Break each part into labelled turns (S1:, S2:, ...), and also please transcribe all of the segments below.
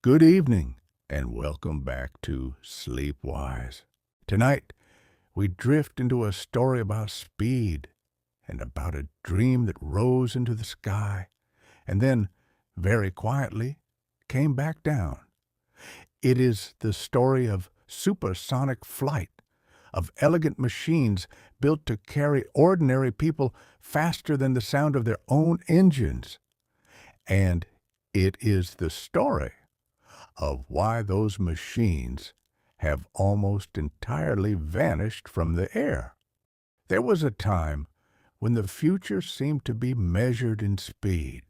S1: Good evening, and welcome back to SleepWise. Tonight, we drift into a story about speed and about a dream that rose into the sky and then, very quietly, came back down. It is the story of supersonic flight, of elegant machines built to carry ordinary people faster than the sound of their own engines. And it is the story of why those machines have almost entirely vanished from the air. There was a time when the future seemed to be measured in speed.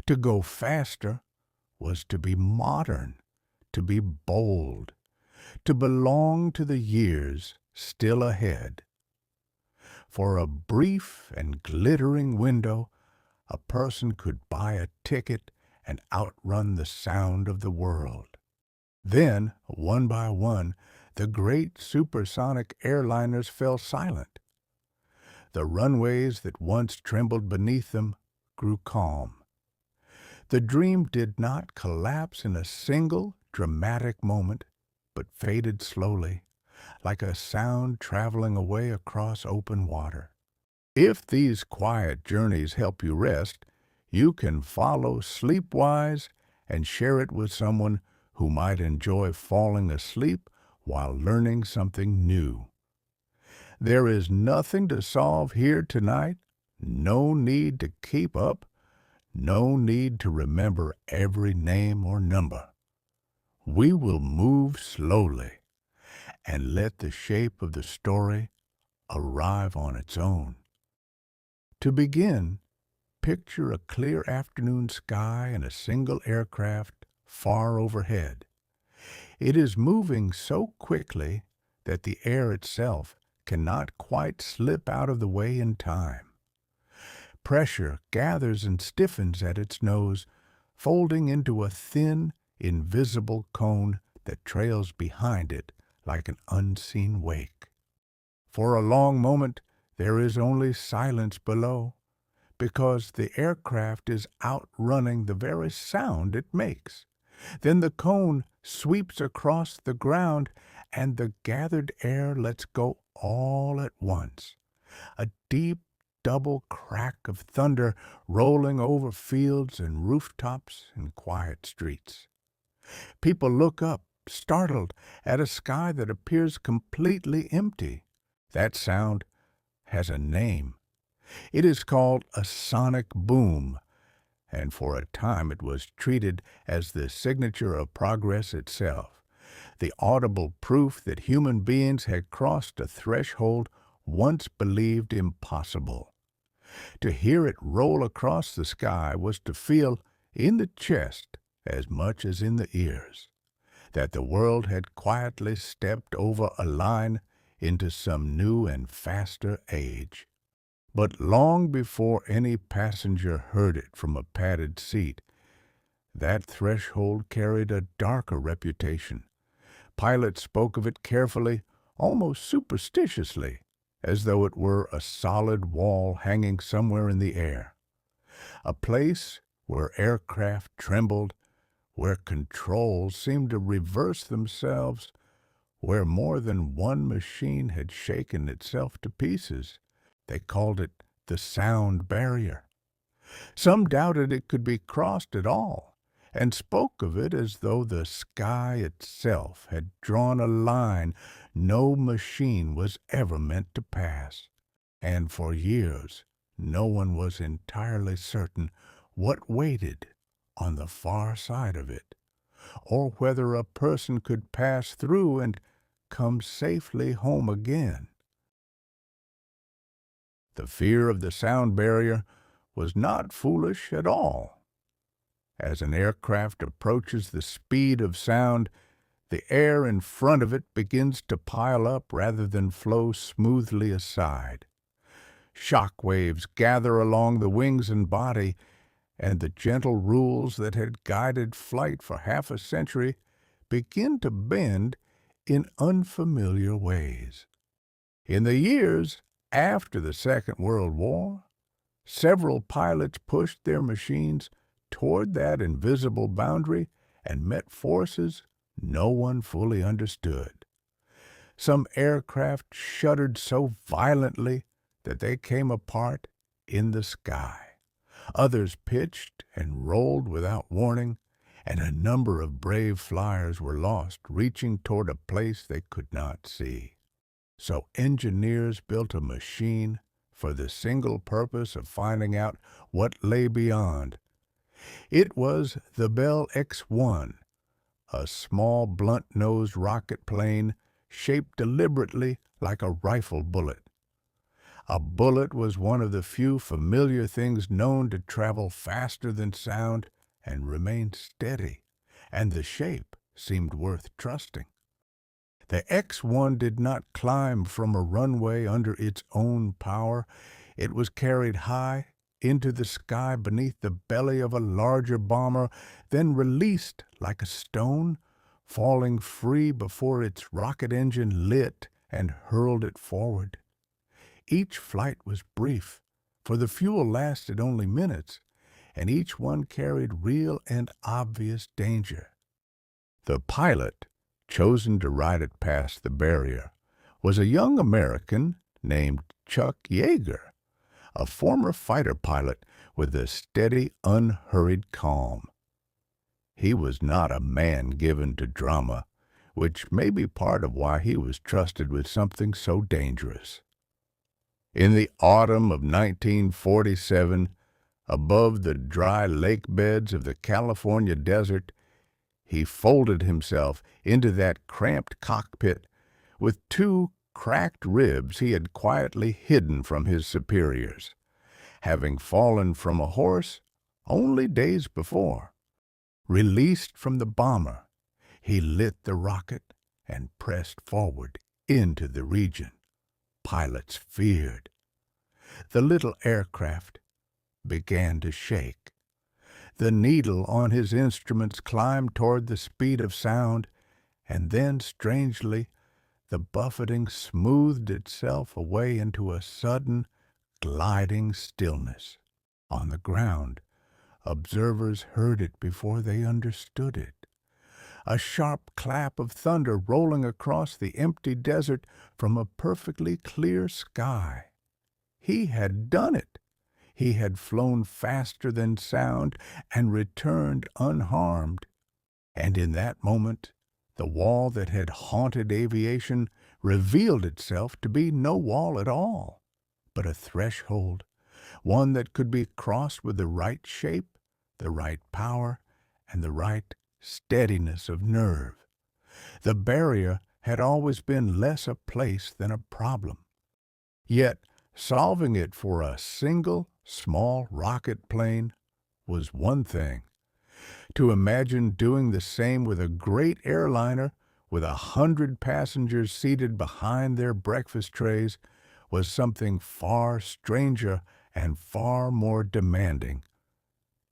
S1: To go faster was to be modern, to be bold, to belong to the years still ahead. For a brief and glittering window, a person could buy a ticket and outrun the sound of the world. Then, one by one, the great supersonic airliners fell silent. The runways that once trembled beneath them grew calm. The dream did not collapse in a single dramatic moment, but faded slowly, like a sound traveling away across open water. If these quiet journeys help you rest, you can follow SleepWise and share it with someone who might enjoy falling asleep while learning something new. There is nothing to solve here tonight, no need to keep up, no need to remember every name or number. We will move slowly and let the shape of the story arrive on its own. To begin, picture a clear afternoon sky and a single aircraft far overhead. It is moving so quickly that the air itself cannot quite slip out of the way in time. Pressure gathers and stiffens at its nose, folding into a thin, invisible cone that trails behind it like an unseen wake. For a long moment, there is only silence below, because the aircraft is outrunning the very sound it makes. Then the cone sweeps across the ground, and the gathered air lets go all at once. A deep double crack of thunder rolling over fields and rooftops and quiet streets. People look up, startled, at a sky that appears completely empty. That sound has a name. It is called a sonic boom, and for a time it was treated as the signature of progress itself, the audible proof that human beings had crossed a threshold once believed impossible. To hear it roll across the sky was to feel, in the chest as much as in the ears, that the world had quietly stepped over a line into some new and faster age. But long before any passenger heard it from a padded seat, that threshold carried a darker reputation. Pilots spoke of it carefully, almost superstitiously, as though it were a solid wall hanging somewhere in the air. A place where aircraft trembled, where controls seemed to reverse themselves, where more than one machine had shaken itself to pieces. They called it the sound barrier. Some doubted it could be crossed at all, and spoke of it as though the sky itself had drawn a line no machine was ever meant to pass. And for years, no one was entirely certain what waited on the far side of it, or whether a person could pass through and come safely home again. The fear of the sound barrier was not foolish at all. As an aircraft approaches the speed of sound, the air in front of it begins to pile up rather than flow smoothly aside. Shock waves gather along the wings and body, and the gentle rules that had guided flight for half a century begin to bend in unfamiliar ways. In the years after the Second World War, several pilots pushed their machines toward that invisible boundary and met forces no one fully understood. Some aircraft shuddered so violently that they came apart in the sky. Others pitched and rolled without warning, and a number of brave flyers were lost, reaching toward a place they could not see. So engineers built a machine for the single purpose of finding out what lay beyond. It was the Bell X-1, a small blunt-nosed rocket plane shaped deliberately like a rifle bullet. A bullet was one of the few familiar things known to travel faster than sound and remain steady, and the shape seemed worth trusting. The X-1 did not climb from a runway under its own power. It was carried high into the sky beneath the belly of a larger bomber, then released like a stone, falling free before its rocket engine lit and hurled it forward. Each flight was brief, for the fuel lasted only minutes, and each one carried real and obvious danger. The pilot, chosen to ride it past the barrier, was a young American named Chuck Yeager, a former fighter pilot with a steady, unhurried calm. He was not a man given to drama, which may be part of why he was trusted with something so dangerous. In the autumn of 1947, above the dry lake beds of the California desert, he folded himself into that cramped cockpit with two cracked ribs he had quietly hidden from his superiors, having fallen from a horse only days before. Released from the bomber, he lit the rocket and pressed forward into the region pilots feared. The little aircraft began to shake. The needle on his instruments climbed toward the speed of sound, and then, strangely, the buffeting smoothed itself away into a sudden, gliding stillness. On the ground, observers heard it before they understood it. A sharp clap of thunder rolling across the empty desert from a perfectly clear sky. He had done it. He had flown faster than sound and returned unharmed. And in that moment, the wall that had haunted aviation revealed itself to be no wall at all, but a threshold, one that could be crossed with the right shape, the right power, and the right steadiness of nerve. The barrier had always been less a place than a problem. Yet, solving it for a single, small rocket plane was one thing. To imagine doing the same with a great airliner with 100 passengers seated behind their breakfast trays was something far stranger and far more demanding.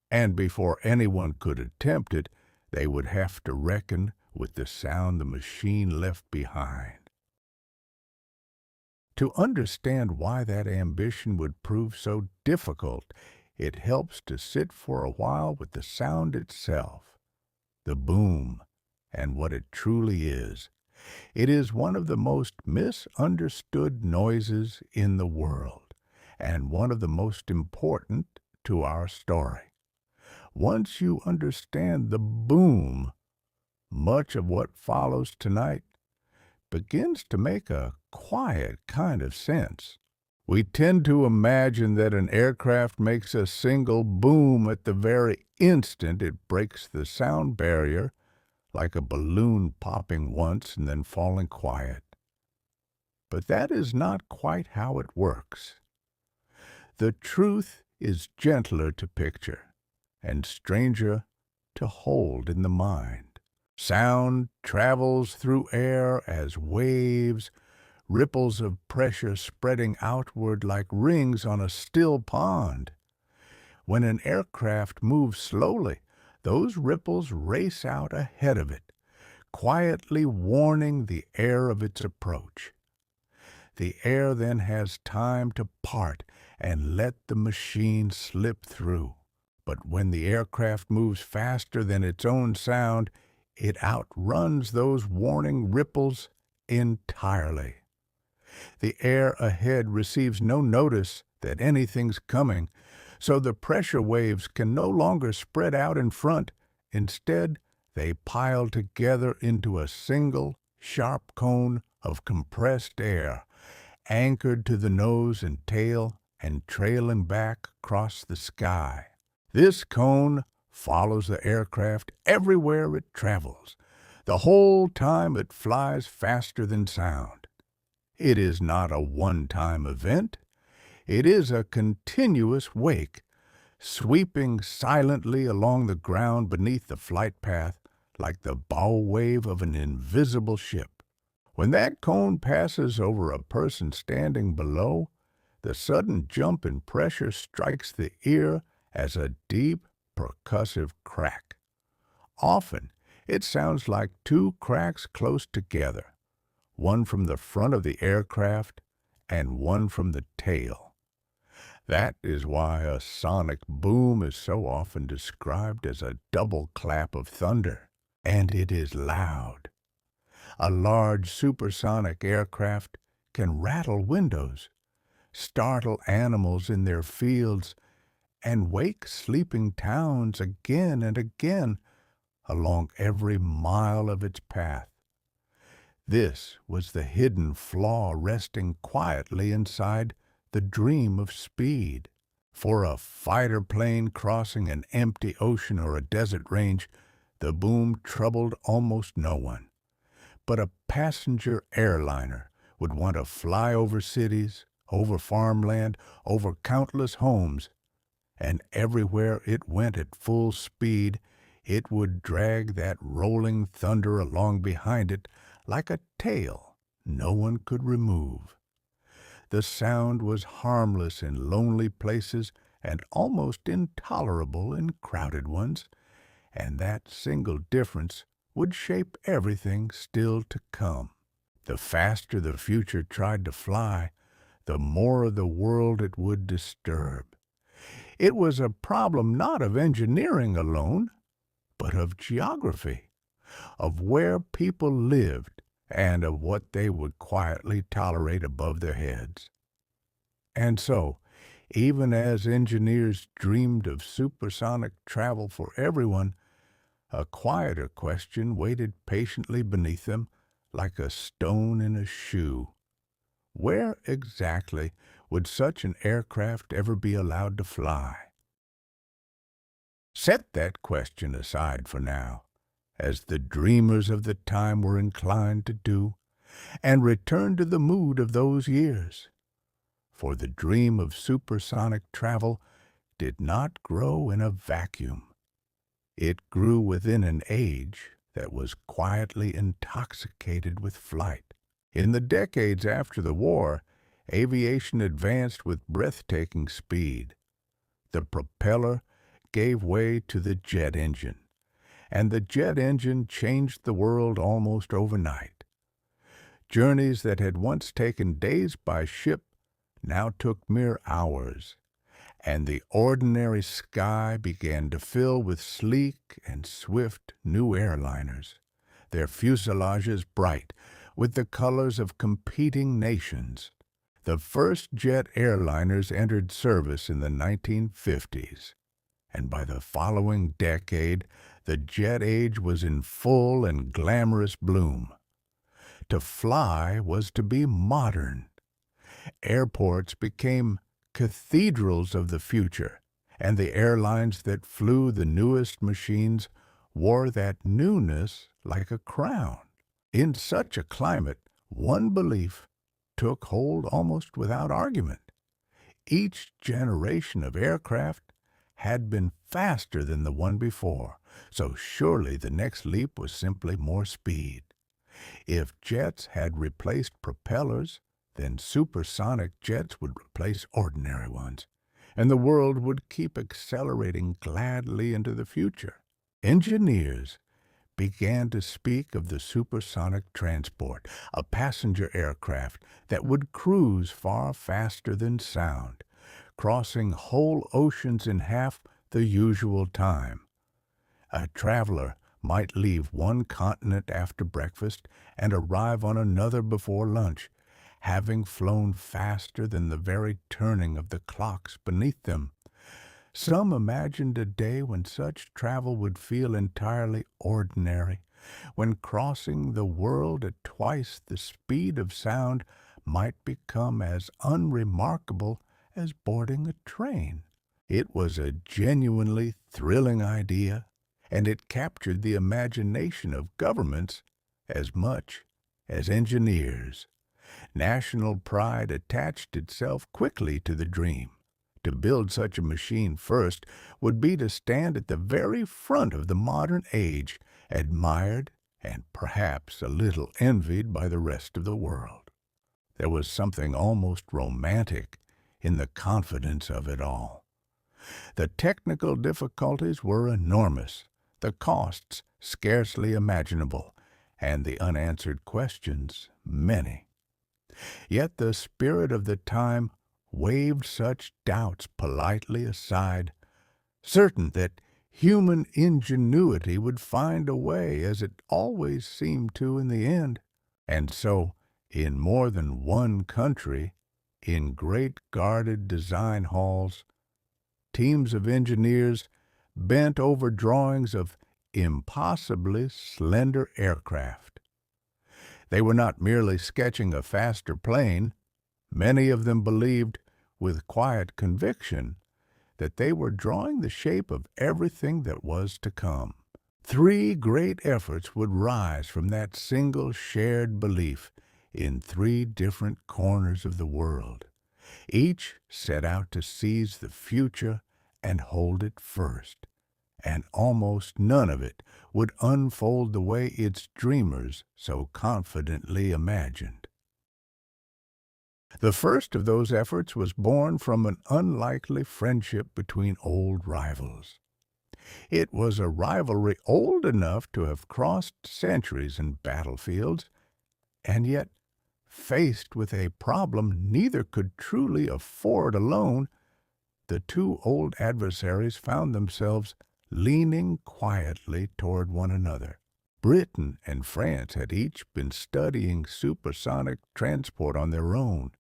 S1: And before anyone could attempt it, they would have to reckon with the sound the machine left behind. To understand why that ambition would prove so difficult, it helps to sit for a while with the sound itself, the boom, and what it truly is. It is one of the most misunderstood noises in the world, and one of the most important to our story. Once you understand the boom, much of what follows tonight begins to make a quiet kind of sense. We tend to imagine that an aircraft makes a single boom at the very instant it breaks the sound barrier, like a balloon popping once and then falling quiet. But that is not quite how it works. The truth is gentler to picture and stranger to hold in the mind. Sound travels through air as waves, ripples of pressure spreading outward like rings on a still pond. When an aircraft moves slowly, those ripples race out ahead of it, quietly warning the air of its approach. The air then has time to part and let the machine slip through. But when the aircraft moves faster than its own sound, it outruns those warning ripples entirely. The air ahead receives no notice that anything's coming, so the pressure waves can no longer spread out in front. Instead, they pile together into a single, sharp cone of compressed air, anchored to the nose and tail and trailing back across the sky. This cone follows the aircraft everywhere it travels, the whole time it flies faster than sound. It is not a one-time event. It is a continuous wake, sweeping silently along the ground beneath the flight path like the bow wave of an invisible ship. When that cone passes over a person standing below, the sudden jump in pressure strikes the ear as a deep, percussive crack. Often, it sounds like two cracks close together, one from the front of the aircraft and one from the tail. That is why a sonic boom is so often described as a double clap of thunder, and it is loud. A large supersonic aircraft can rattle windows, startle animals in their fields, and wake sleeping towns again and again along every mile of its path. This was the hidden flaw resting quietly inside the dream of speed. For a fighter plane crossing an empty ocean or a desert range, the boom troubled almost no one. But a passenger airliner would want to fly over cities, over farmland, over countless homes, and everywhere it went at full speed, it would drag that rolling thunder along behind it like a tail no one could remove. The sound was harmless in lonely places and almost intolerable in crowded ones, and that single difference would shape everything still to come. The faster the future tried to fly, the more of the world it would disturb. It was a problem not of engineering alone, but of geography, of where people lived, and of what they would quietly tolerate above their heads. And so, even as engineers dreamed of supersonic travel for everyone, a quieter question waited patiently beneath them like a stone in a shoe. Where exactly would such an aircraft ever be allowed to fly? Set that question aside for now, as the dreamers of the time were inclined to do, and return to the mood of those years. For the dream of supersonic travel did not grow in a vacuum. It grew within an age that was quietly intoxicated with flight. In the decades after the war, aviation advanced with breathtaking speed. The propeller gave way to the jet engine, and the jet engine changed the world almost overnight. Journeys that had once taken days by ship now took mere hours, and the ordinary sky began to fill with sleek and swift new airliners, their fuselages bright with the colors of competing nations. The first jet airliners entered service in the 1950s, and by the following decade, the jet age was in full and glamorous bloom. To fly was to be modern. Airports became cathedrals of the future, and the airlines that flew the newest machines wore that newness like a crown. In such a climate, one belief took hold almost without argument. Each generation of aircraft had been faster than the one before, so surely the next leap was simply more speed. If jets had replaced propellers, then supersonic jets would replace ordinary ones, and the world would keep accelerating gladly into the future. Engineers began to speak of the supersonic transport, a passenger aircraft that would cruise far faster than sound, crossing whole oceans in half the usual time. A traveler might leave one continent after breakfast and arrive on another before lunch, having flown faster than the very turning of the clocks beneath them. Some imagined a day when such travel would feel entirely ordinary, when crossing the world at twice the speed of sound might become as unremarkable as boarding a train. It was a genuinely thrilling idea, and it captured the imagination of governments as much as engineers. National pride attached itself quickly to the dream. To build such a machine first would be to stand at the very front of the modern age, admired and perhaps a little envied by the rest of the world. There was something almost romantic in the confidence of it all. The technical difficulties were enormous, the costs scarcely imaginable, and the unanswered questions many. Yet the spirit of the time waved such doubts politely aside, certain that human ingenuity would find a way, as it always seemed to in the end. And so, in more than one country, in great guarded design halls, teams of engineers bent over drawings of impossibly slender aircraft. They were not merely sketching a faster plane. Many of them believed, with quiet conviction, that they were drawing the shape of everything that was to come. 3 great efforts would rise from that single shared belief in 3 different corners of the world. Each set out to seize the future and hold it first, and almost none of it would unfold the way its dreamers so confidently imagined. The first of those efforts was born from an unlikely friendship between old rivals. It was a rivalry old enough to have crossed centuries and battlefields, and yet, faced with a problem neither could truly afford alone, the 2 old adversaries found themselves leaning quietly toward one another. Britain and France had each been studying supersonic transport on their own,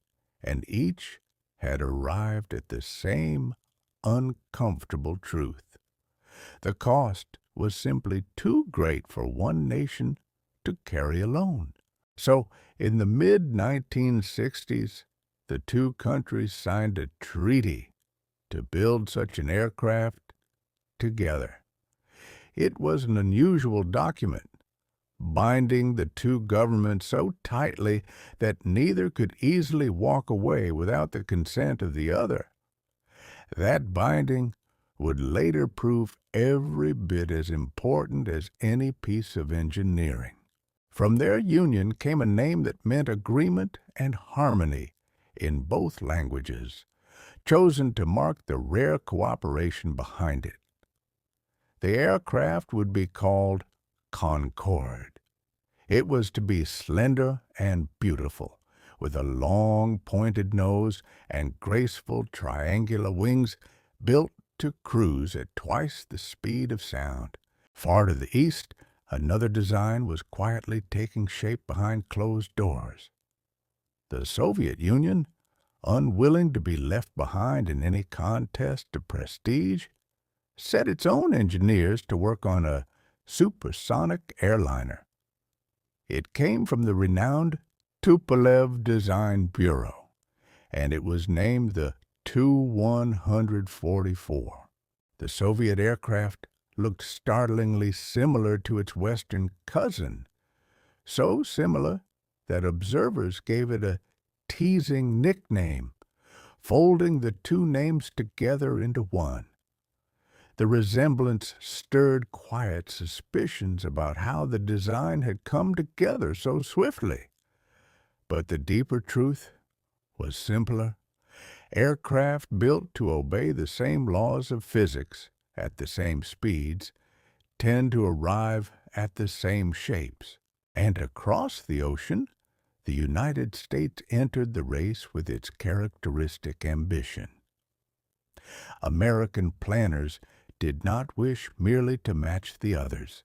S1: and each had arrived at the same uncomfortable truth. The cost was simply too great for one nation to carry alone. So, in the mid-1960s, the 2 countries signed a treaty to build such an aircraft together. It was an unusual document, binding the 2 governments so tightly that neither could easily walk away without the consent of the other. That binding would later prove every bit as important as any piece of engineering. From their union came a name that meant agreement and harmony in both languages, chosen to mark the rare cooperation behind it. The aircraft would be called Concorde. It was to be slender and beautiful, with a long pointed nose and graceful triangular wings built to cruise at twice the speed of sound. Far to the east, another design was quietly taking shape behind closed doors. The Soviet Union, unwilling to be left behind in any contest of prestige, set its own engineers to work on a supersonic airliner. It came from the renowned Tupolev Design Bureau, and it was named the Tu-144. The Soviet aircraft looked startlingly similar to its Western cousin, so similar that observers gave it a teasing nickname, folding the 2 names together into one. The resemblance stirred quiet suspicions about how the design had come together so swiftly. But the deeper truth was simpler. Aircraft built to obey the same laws of physics at the same speeds tend to arrive at the same shapes. And across the ocean, the United States entered the race with its characteristic ambition. American planners did not wish merely to match the others.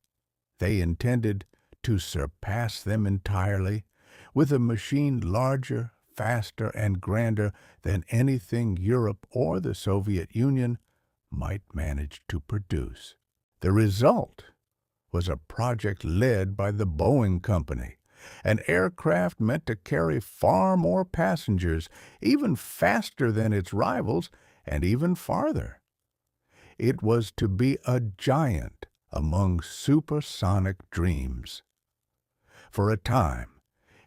S1: They intended to surpass them entirely, with a machine larger, faster, and grander than anything Europe or the Soviet Union might manage to produce. The result was a project led by the Boeing Company, an aircraft meant to carry far more passengers, even faster than its rivals, and even farther. It was to be a giant among supersonic dreams. For a time,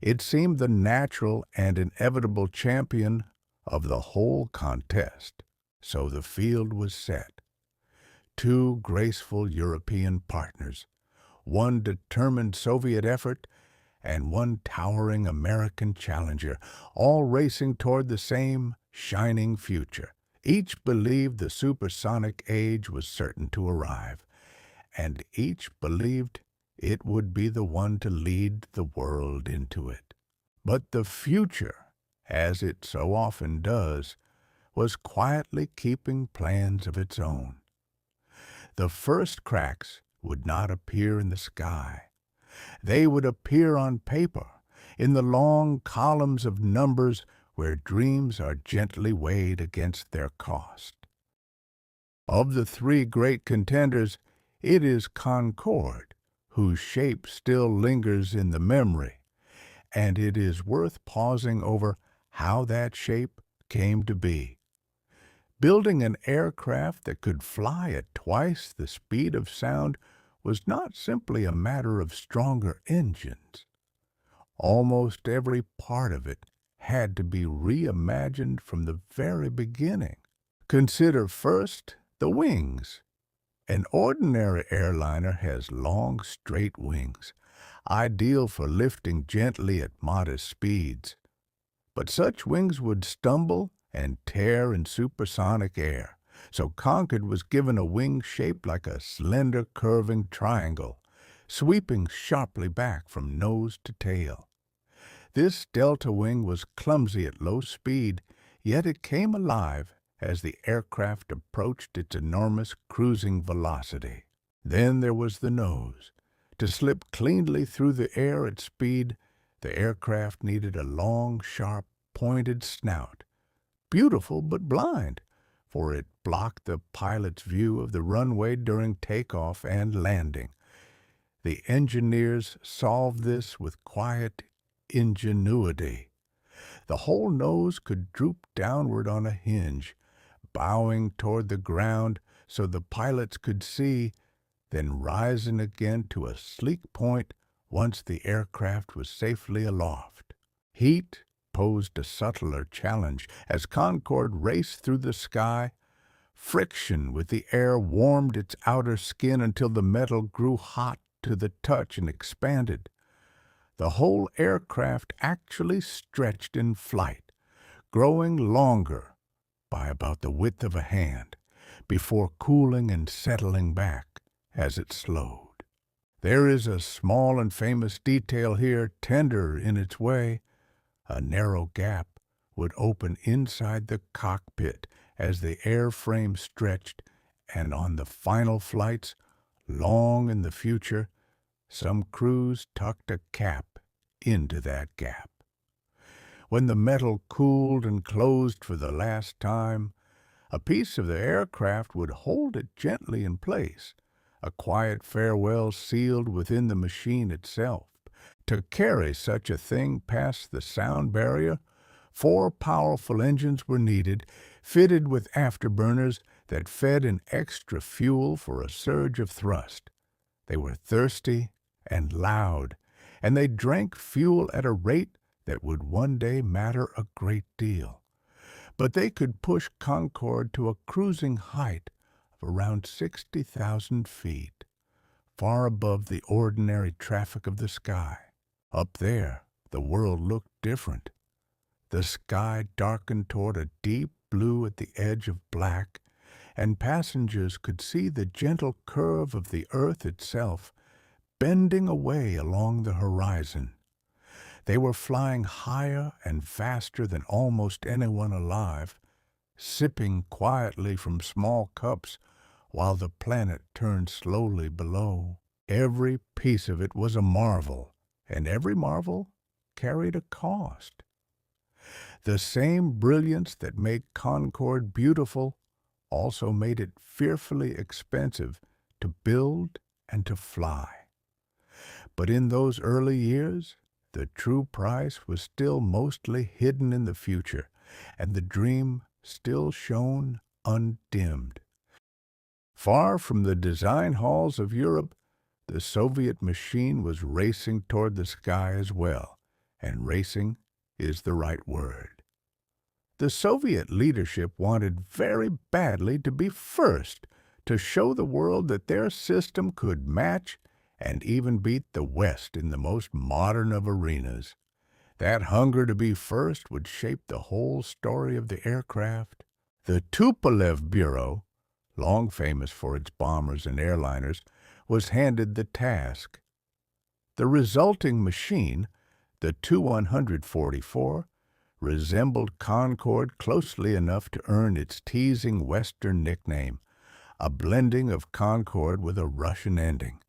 S1: it seemed the natural and inevitable champion of the whole contest. So the field was set. Two graceful European partners, one determined Soviet effort, and one towering American challenger, all racing toward the same shining future. Each believed the supersonic age was certain to arrive, and each believed it would be the one to lead the world into it. But the future, as it so often does, was quietly keeping plans of its own. The first cracks would not appear in the sky. They would appear on paper, in the long columns of numbers where dreams are gently weighed against their cost. Of the three great contenders, it is Concorde, whose shape still lingers in the memory, and it is worth pausing over how that shape came to be. Building an aircraft that could fly at twice the speed of sound was not simply a matter of stronger engines. Almost every part of it had to be reimagined from the very beginning. Consider first the wings. An ordinary airliner has long, straight wings, ideal for lifting gently at modest speeds. But such wings would stumble and tear in supersonic air, so Concorde was given a wing shaped like a slender, curving triangle, sweeping sharply back from nose to tail. This delta wing was clumsy at low speed, yet it came alive as the aircraft approached its enormous cruising velocity. Then there was the nose. To slip cleanly through the air at speed, the aircraft needed a long, sharp, pointed snout. Beautiful but blind, for it blocked the pilot's view of the runway during takeoff and landing. The engineers solved this with quiet ingenuity. The whole nose could droop downward on a hinge, bowing toward the ground so the pilots could see, then rising again to a sleek point once the aircraft was safely aloft. Heat posed a subtler challenge as Concorde raced through the sky. Friction with the air warmed its outer skin until the metal grew hot to the touch and expanded. The whole aircraft actually stretched in flight, growing longer by about the width of a hand, before cooling and settling back as it slowed. There is a small and famous detail here, tender in its way. A narrow gap would open inside the cockpit as the airframe stretched, and on the final flights, long in the future, some crews tucked a cap into that gap. When the metal cooled and closed for the last time, a piece of the aircraft would hold it gently in place, a quiet farewell sealed within the machine itself. To carry such a thing past the sound barrier, 4 powerful engines were needed, fitted with afterburners that fed an extra fuel for a surge of thrust. They were thirsty and loud, and they drank fuel at a rate that would one day matter a great deal. But they could push Concorde to a cruising height of around 60,000 feet, far above the ordinary traffic of the sky. Up there, the world looked different. The sky darkened toward a deep blue at the edge of black, and passengers could see the gentle curve of the earth itself bending away along the horizon. They were flying higher and faster than almost anyone alive, sipping quietly from small cups while the planet turned slowly below. Every piece of it was a marvel, and every marvel carried a cost. The same brilliance that made Concorde beautiful also made it fearfully expensive to build and to fly. But in those early years, the true price was still mostly hidden in the future, and the dream still shone undimmed. Far from the design halls of Europe, the Soviet machine was racing toward the sky as well, and racing is the right word. The Soviet leadership wanted very badly to be first, to show the world that their system could match and even beat the West in the most modern of arenas. That hunger to be first would shape the whole story of the aircraft. The Tupolev Bureau, long famous for its bombers and airliners, was handed the task. The resulting machine, the Tu-144, resembled Concorde closely enough to earn its teasing Western nickname, a blending of Concorde with a Russian ending.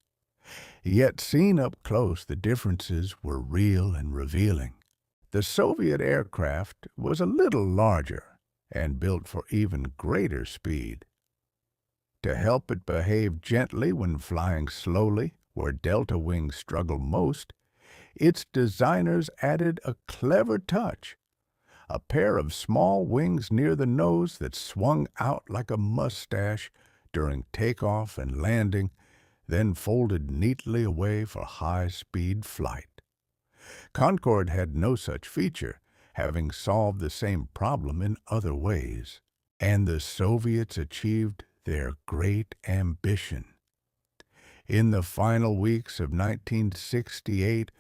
S1: Yet seen up close, the differences were real and revealing. The Soviet aircraft was a little larger and built for even greater speed. To help it behave gently when flying slowly, where delta wings struggle most, its designers added a clever touch, a pair of small wings near the nose that swung out like a mustache during takeoff and landing, then folded neatly away for high-speed flight. Concorde had no such feature, having solved the same problem in other ways. And the Soviets achieved their great ambition. In the final weeks of 1968,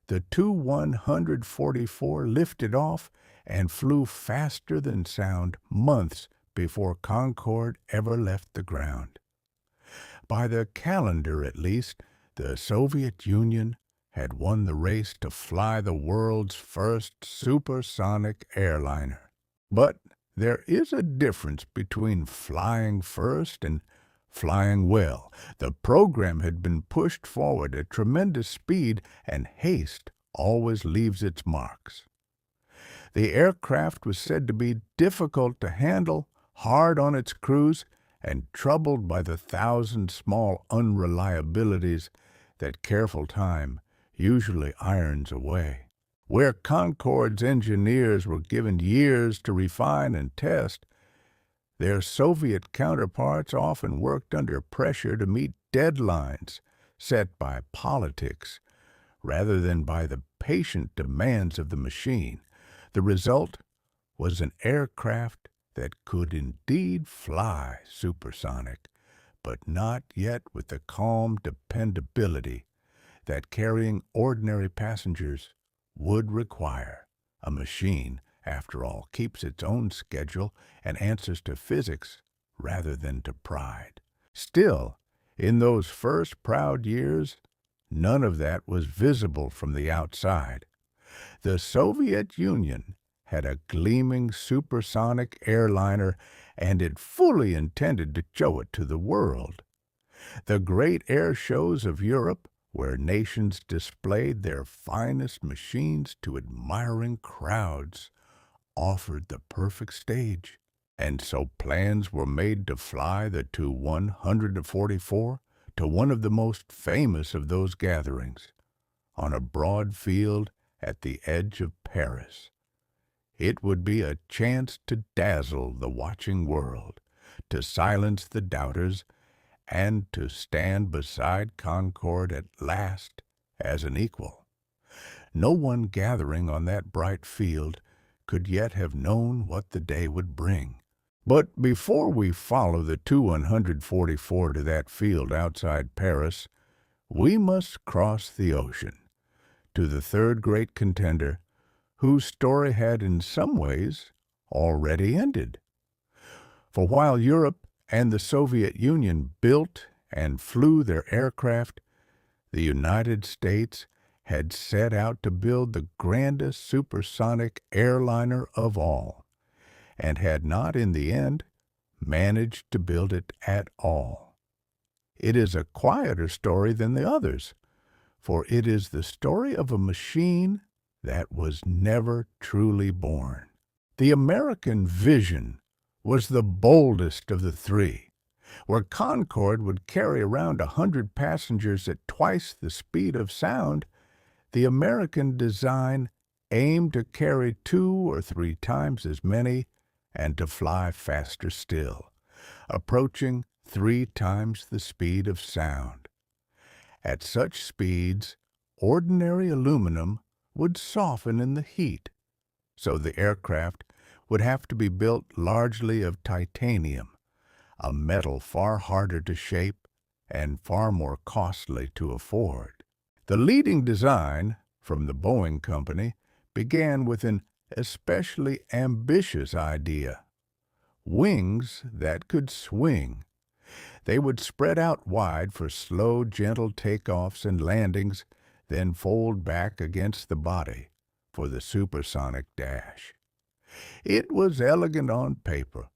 S1: the Tu-144 lifted off and flew faster than sound months before Concorde ever left the ground. By the calendar, at least, the Soviet Union had won the race to fly the world's first supersonic airliner. But there is a difference between flying first and flying well. The program had been pushed forward at tremendous speed, and haste always leaves its marks. The aircraft was said to be difficult to handle, hard on its crews, and troubled by the thousand small unreliabilities that careful time usually irons away. Where Concorde's engineers were given years to refine and test, their Soviet counterparts often worked under pressure to meet deadlines set by politics rather than by the patient demands of the machine. The result was an aircraft that could indeed fly supersonic, but not yet with the calm dependability that carrying ordinary passengers would require. A machine, after all, keeps its own schedule and answers to physics rather than to pride. Still, in those first proud years, none of that was visible from the outside. The Soviet Union had a gleaming supersonic airliner, and it fully intended to show it to the world. The great air shows of Europe, where nations displayed their finest machines to admiring crowds, offered the perfect stage. And so plans were made to fly the Tu-144 to one of the most famous of those gatherings, on a broad field at the edge of Paris. It would be a chance to dazzle the watching world, to silence the doubters, and to stand beside Concorde at last as an equal. No one gathering on that bright field could yet have known what the day would bring. But before we follow the Tu-144 to that field outside Paris, we must cross the ocean to the third great contender, whose story had in some ways already ended. For while Europe and the Soviet Union built and flew their aircraft, the United States had set out to build the grandest supersonic airliner of all, and had not in the end managed to build it at all. It is a quieter story than the others, for it is the story of a machine that was never truly born. The American vision was the boldest of the three. Where Concorde would carry around 100 passengers at twice the speed of sound, the American design aimed to carry 2 or 3 times as many and to fly faster still, approaching 3 times the speed of sound. At such speeds, ordinary aluminum would soften in the heat, so the aircraft would have to be built largely of titanium, a metal far harder to shape and far more costly to afford. The leading design from the Boeing company began with an especially ambitious idea: wings that could swing. They would spread out wide for slow, gentle takeoffs and landings, then fold back against the body for the supersonic dash. It was elegant on paper,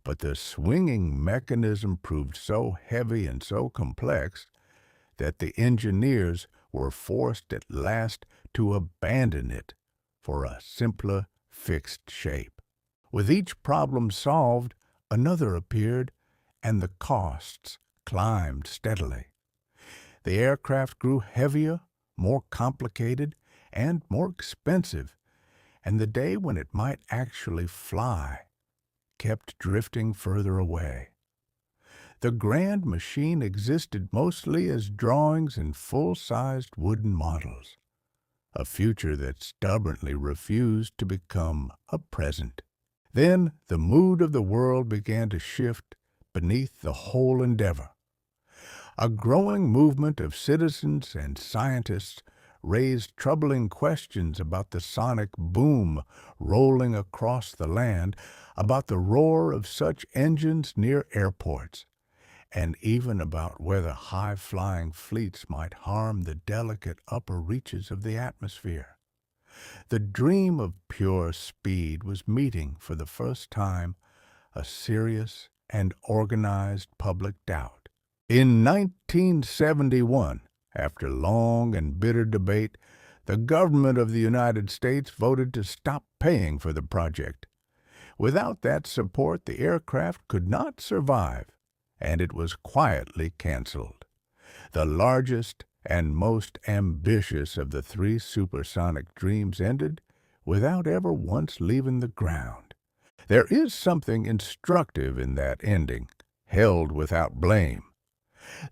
S1: but the swinging mechanism proved so heavy and so complex that the engineers were forced at last to abandon it for a simpler, fixed shape. With each problem solved, another appeared, and the costs climbed steadily. The aircraft grew heavier, more complicated, and more expensive, and the day when it might actually fly kept drifting further away. The grand machine existed mostly as drawings and full-sized wooden models, a future that stubbornly refused to become a present. Then the mood of the world began to shift beneath the whole endeavor. A growing movement of citizens and scientists raised troubling questions about the sonic boom rolling across the land, about the roar of such engines near airports, and even about whether high-flying fleets might harm the delicate upper reaches of the atmosphere. The dream of pure speed was meeting for the first time a serious and organized public doubt. In 1971, after long and bitter debate, the government of the United States voted to stop paying for the project. Without that support, the aircraft could not survive, and it was quietly canceled. The largest and most ambitious of the 3 supersonic dreams ended without ever once leaving the ground. There is something instructive in that ending, held without blame.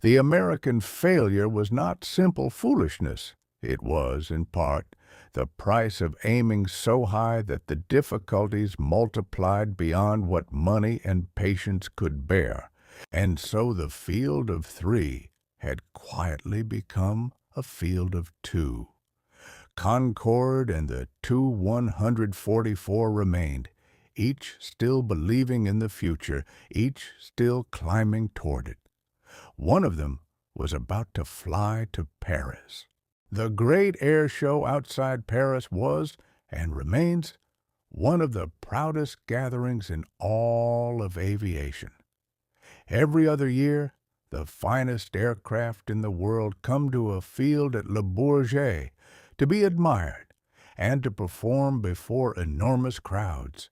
S1: The American failure was not simple foolishness. It was, in part, the price of aiming so high that the difficulties multiplied beyond what money and patience could bear, and so the field of 3 had quietly become a field of 2. Concorde and the Tu-144 remained, each still believing in the future, each still climbing toward it. One of them was about to fly to Paris. The great air show outside Paris was, and remains, one of the proudest gatherings in all of aviation. Every other year, the finest aircraft in the world come to a field at Le Bourget to be admired and to perform before enormous crowds.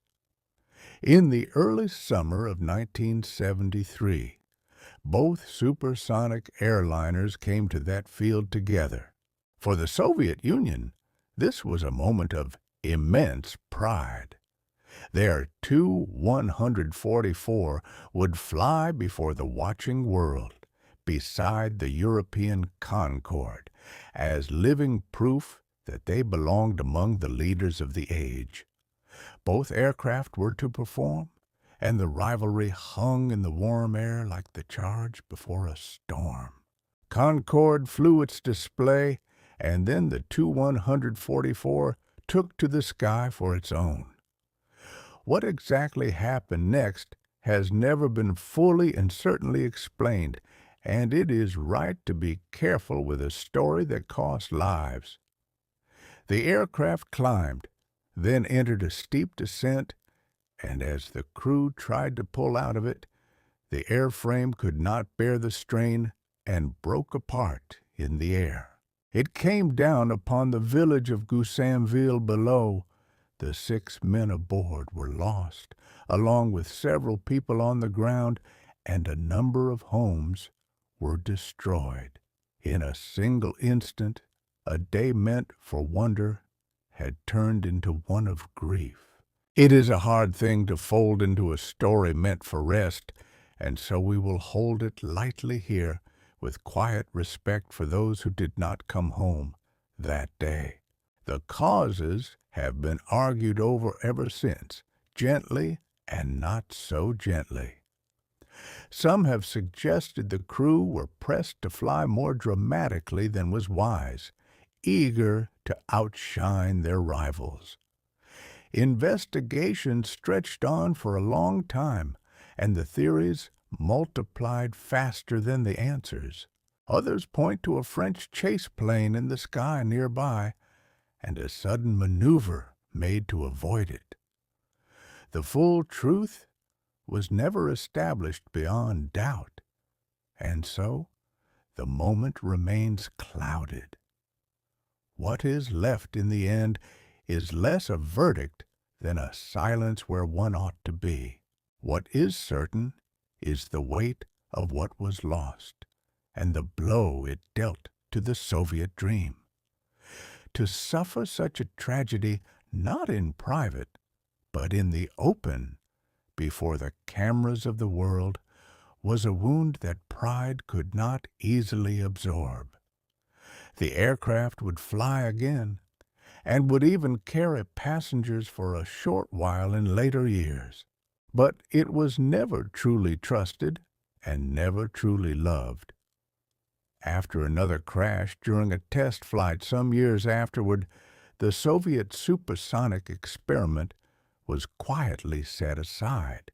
S1: In the early summer of 1973, both supersonic airliners came to that field together. For the Soviet Union, this was a moment of immense pride. Their Tu-144 would fly before the watching world, beside the European Concorde, as living proof that they belonged among the leaders of the age. Both aircraft were to perform, and the rivalry hung in the warm air like the charge before a storm. Concorde flew its display, and then the Tu-144 took to the sky for its own. What exactly happened next has never been fully and certainly explained, and it is right to be careful with a story that costs lives. The aircraft climbed, then entered a steep descent, and as the crew tried to pull out of it, The airframe could not bear the strain and broke apart in the air. It came down upon the village of Goussainville below. The 6 men aboard were lost, along with several people on the ground, and a number of homes were destroyed. In a single instant, a day meant for wonder had turned into one of grief. It is a hard thing to fold into a story meant for rest, and so we will hold it lightly here, with quiet respect for those who did not come home that day. The causes have been argued over ever since, gently and not so gently. Some have suggested the crew were pressed to fly more dramatically than was wise, eager to outshine their rivals. Investigation stretched on for a long time, and the theories multiplied faster than the answers. Others point to a French chase plane in the sky nearby, and a sudden maneuver made to avoid it. The full truth was never established beyond doubt, and so the moment remains clouded. What is left in the end is less a verdict than a silence where one ought to be. What is certain is the weight of what was lost, and the blow it dealt to the Soviet dream. To suffer such a tragedy not in private, but in the open, before the cameras of the world, was a wound that pride could not easily absorb. The aircraft would fly again, and would even carry passengers for a short while in later years. But it was never truly trusted and never truly loved. After another crash during a test flight some years afterward, the Soviet Supersonic experiment was quietly set aside.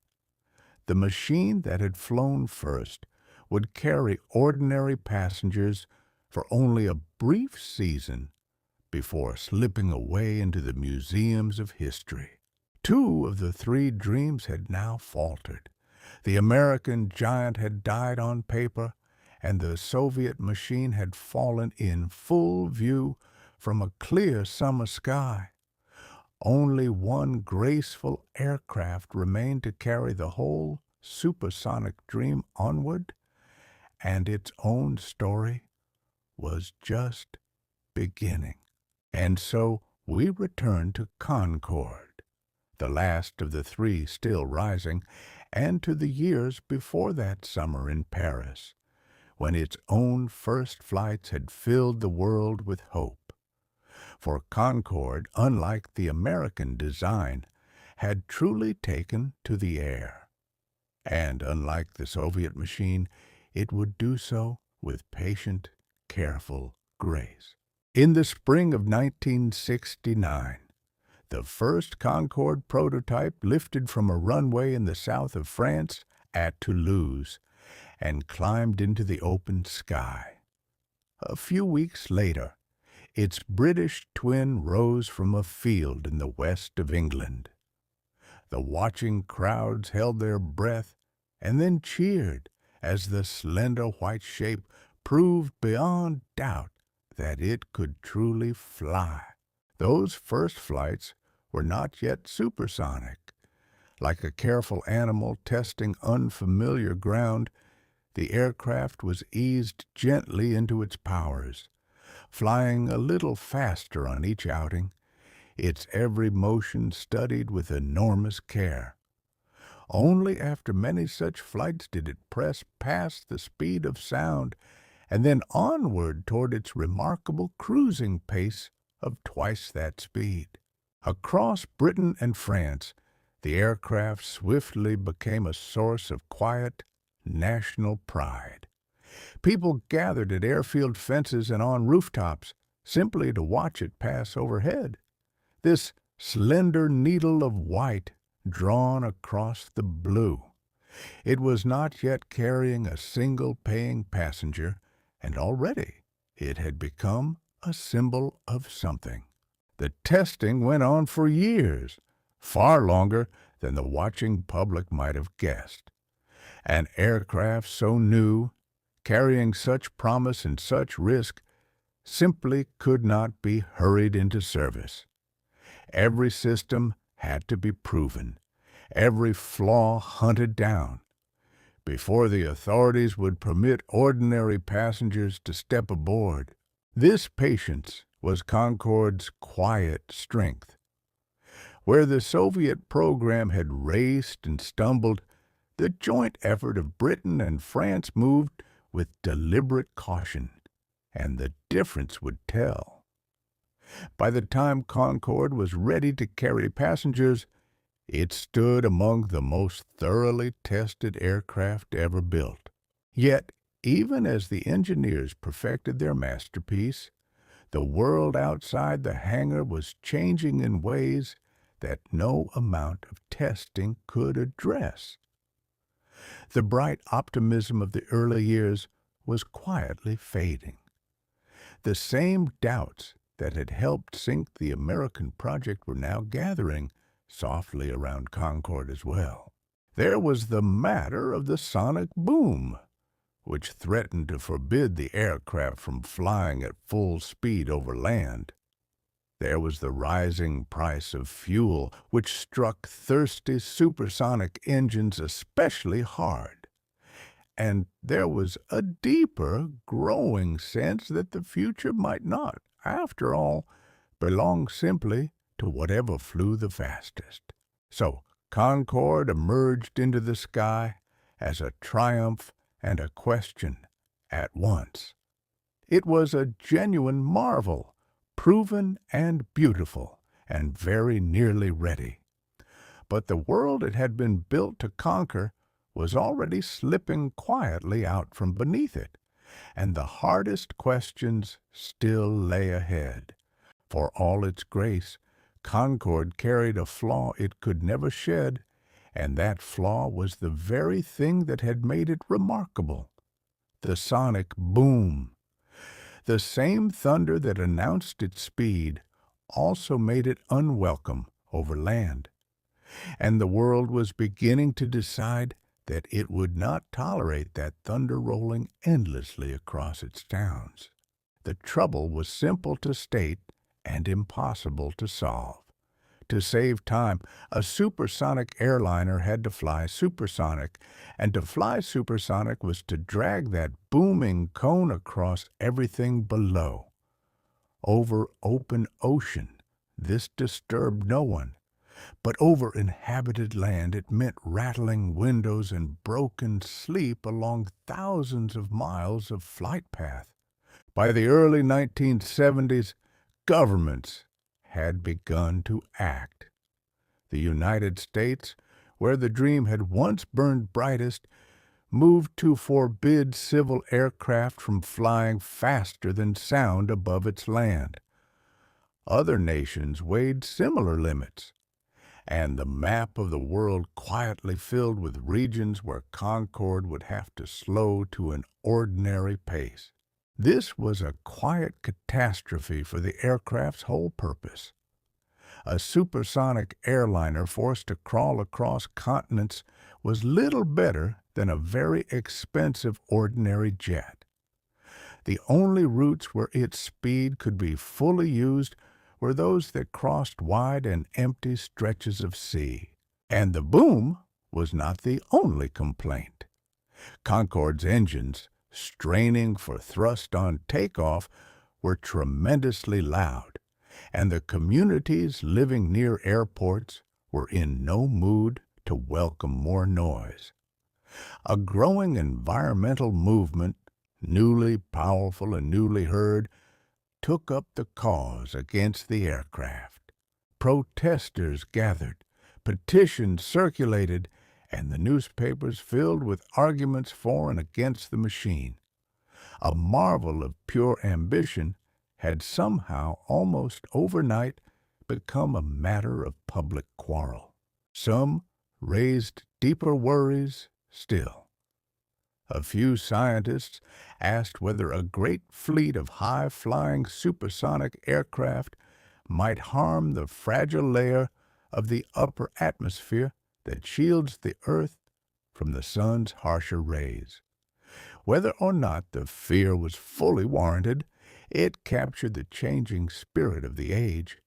S1: The machine that had flown first would carry ordinary passengers for only a brief season before slipping away into the museums of history. 2 of the 3 dreams had now faltered. The American giant had died on paper, and the Soviet machine had fallen in full view from a clear summer sky. Only one graceful aircraft remained to carry the whole supersonic dream onward, and its own story was just beginning. And so we return to Concorde, the last of the 3 still rising, and to the years before that summer in Paris, when its own first flights had filled the world with hope. For Concorde, unlike the American design, had truly taken to the air. And unlike the Soviet machine, it would do so with patient, careful grace. In the spring of 1969, the first Concorde prototype lifted from a runway in the south of France at Toulouse and climbed into the open sky. A few weeks later, its British twin rose from a field in the west of England. The watching crowds held their breath and then cheered as the slender white shape proved beyond doubt that it could truly fly. Those first flights were not yet supersonic. Like a careful animal testing unfamiliar ground, the aircraft was eased gently into its powers, flying a little faster on each outing, its every motion studied with enormous care. Only after many such flights did it press past the speed of sound and then onward toward its remarkable cruising pace of twice that speed. Across Britain and France, the aircraft swiftly became a source of quiet, national pride. People gathered at airfield fences and on rooftops simply to watch it pass overhead. This slender needle of white drawn across the blue. It was not yet carrying a single paying passenger, and already it had become a symbol of something. The testing went on for years, far longer than the watching public might have guessed. An aircraft so new, carrying such promise and such risk, simply could not be hurried into service. Every system had to be proven, every flaw hunted down, before the authorities would permit ordinary passengers to step aboard. This patience was Concorde's quiet strength. Where the Soviet program had raced and stumbled, the joint effort of Britain and France moved with deliberate caution, and the difference would tell. By the time Concorde was ready to carry passengers, it stood among the most thoroughly tested aircraft ever built. Yet, even as the engineers perfected their masterpiece, the world outside the hangar was changing in ways that no amount of testing could address. The bright optimism of the early years was quietly fading. The same doubts that had helped sink the American project were now gathering softly around Concorde as well. There was the matter of the sonic boom, which threatened to forbid the aircraft from flying at full speed over land. There was the rising price of fuel, which struck thirsty supersonic engines especially hard. And there was a deeper, growing sense that the future might not, after all, belong simply to whatever flew the fastest. So Concorde emerged into the sky as a triumph and a question at once. It was a genuine marvel, proven and beautiful, and very nearly ready. But the world it had been built to conquer was already slipping quietly out from beneath it, and the hardest questions still lay ahead. For all its grace, Concorde carried a flaw it could never shed, and that flaw was the very thing that had made it remarkable: the sonic boom. The same thunder that announced its speed also made it unwelcome over land, and the world was beginning to decide that it would not tolerate that thunder rolling endlessly across its towns. The trouble was simple to state and impossible to solve. To save time, a supersonic airliner had to fly supersonic, and to fly supersonic was to drag that booming cone across everything below. Over open ocean, this disturbed no one, but over inhabited land it meant rattling windows and broken sleep along thousands of miles of flight path. By the early 1970s, governments had begun to act. The United States, where the dream had once burned brightest, moved to forbid civil aircraft from flying faster than sound above its land. Other nations weighed similar limits, and the map of the world quietly filled with regions where Concorde would have to slow to an ordinary pace. This was a quiet catastrophe for the aircraft's whole purpose. A supersonic airliner forced to crawl across continents was little better than a very expensive ordinary jet. The only routes where its speed could be fully used were those that crossed wide and empty stretches of sea. And the boom was not the only complaint. Concorde's engines, straining for thrust on takeoff, were tremendously loud, and the communities living near airports were in no mood to welcome more noise. A growing environmental movement, newly powerful and newly heard, took up the cause against the aircraft. Protesters gathered, petitions circulated, and the newspapers filled with arguments for and against the machine. A marvel of pure ambition had somehow almost overnight become a matter of public quarrel. Some raised deeper worries still. A few scientists asked whether a great fleet of high-flying supersonic aircraft might harm the fragile layer of the upper atmosphere that shields the Earth from the sun's harsher rays. Whether or not the fear was fully warranted, it captured the changing spirit of the age,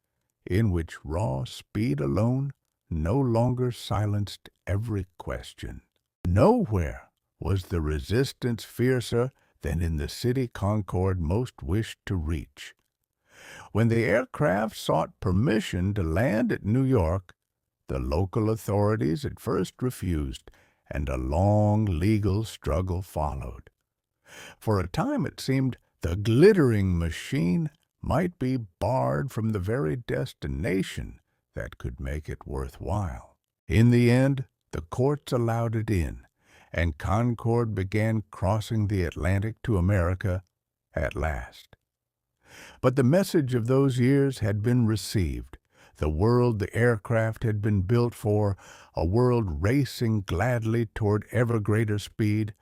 S1: in which raw speed alone no longer silenced every question. Nowhere was the resistance fiercer than in the city Concorde most wished to reach. When the aircraft sought permission to land at New York, the local authorities at first refused, and a long legal struggle followed. For a time it seemed the glittering machine might be barred from the very destination that could make it worthwhile. In the end, the courts allowed it in, and Concorde began crossing the Atlantic to America at last. But the message of those years had been received. The world the aircraft had been built for, a world racing gladly toward ever greater speed,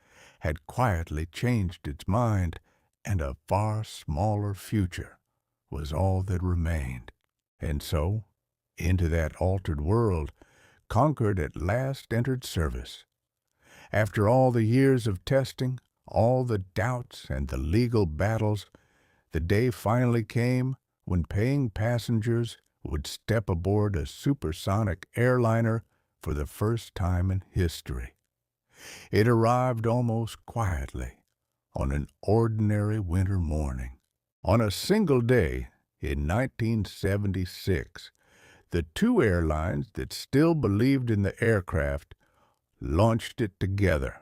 S1: had quietly changed its mind, and a far smaller future was all that remained. And so, into that altered world, Concorde at last entered service. After all the years of testing, all the doubts and the legal battles, the day finally came when paying passengers would step aboard a supersonic airliner for the first time in history. It arrived almost quietly on an ordinary winter morning. On a single day in 1976, the two airlines that still believed in the aircraft launched it together.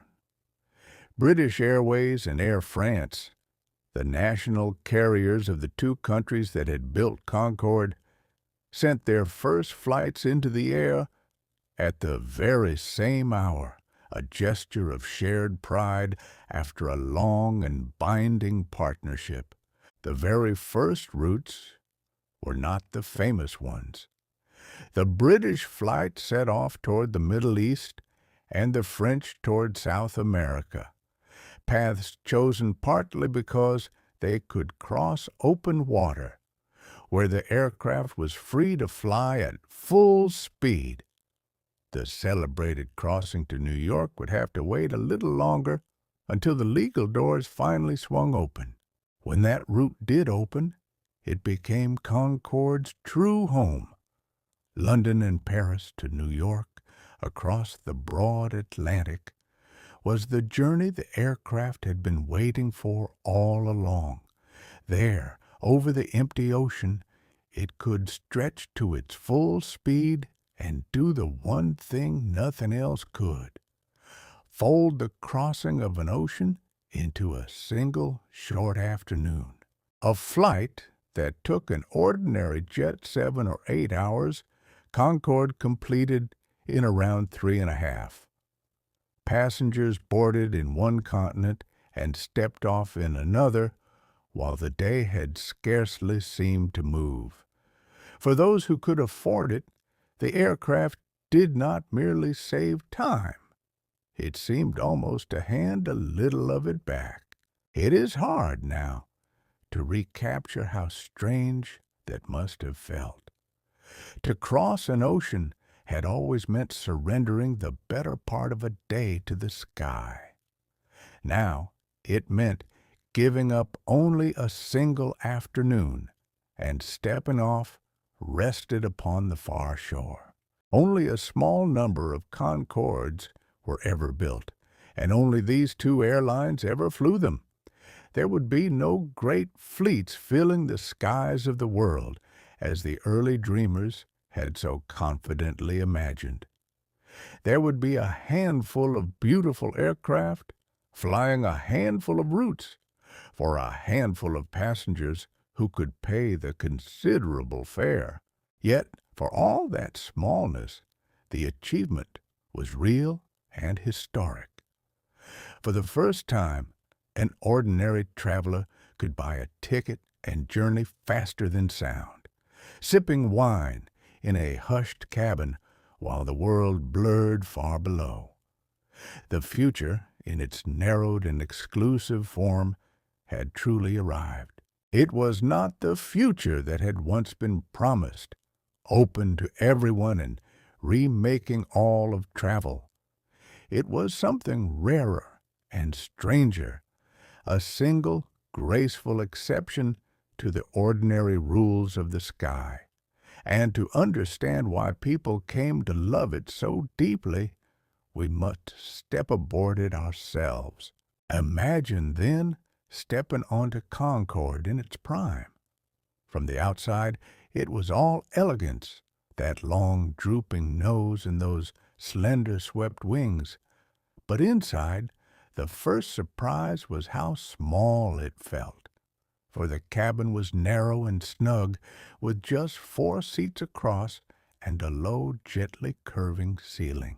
S1: British Airways and Air France, the national carriers of the two countries that had built Concorde, sent their first flights into the air at the very same hour, a gesture of shared pride after a long and binding partnership. The very first routes were not the famous ones. The British flight set off toward the Middle East and the French toward South America, paths chosen partly because they could cross open water, where the aircraft was free to fly at full speed. The celebrated crossing to New York would have to wait a little longer until the legal doors finally swung open. When that route did open, it became Concorde's true home. London and Paris to New York, across the broad Atlantic, was the journey the aircraft had been waiting for all along. There, over the empty ocean, it could stretch to its full speed and do the one thing nothing else could: fold the crossing of an ocean into a single short afternoon. A flight that took an ordinary jet 7 or 8 hours, Concorde completed in around 3.5. Passengers boarded in one continent and stepped off in another, while the day had scarcely seemed to move. For those who could afford it, the aircraft did not merely save time. It seemed almost to hand a little of it back. It is hard now to recapture how strange that must have felt. To cross an ocean had always meant surrendering the better part of a day to the sky. Now it meant giving up only a single afternoon and stepping off rested upon the far shore. Only a small number of Concordes were ever built, and only these two airlines ever flew them. There would be no great fleets filling the skies of the world, as the early dreamers had so confidently imagined. There would be a handful of beautiful aircraft flying a handful of routes for a handful of passengers who could pay the considerable fare. Yet, for all that smallness, the achievement was real and historic. For the first time, an ordinary traveler could buy a ticket and journey faster than sound, sipping wine in a hushed cabin while the world blurred far below. The future, in its narrowed and exclusive form, had truly arrived. It was not the future that had once been promised, open to everyone and remaking all of travel. It was something rarer and stranger, a single, graceful exception to the ordinary rules of the sky. And to understand why people came to love it so deeply, we must step aboard it ourselves. Imagine, then, stepping onto Concorde in its prime. From the outside, it was all elegance, that long drooping nose and those slender swept wings. But inside, the first surprise was how small it felt. For the cabin was narrow and snug, with just 4 seats across and a low, gently curving ceiling.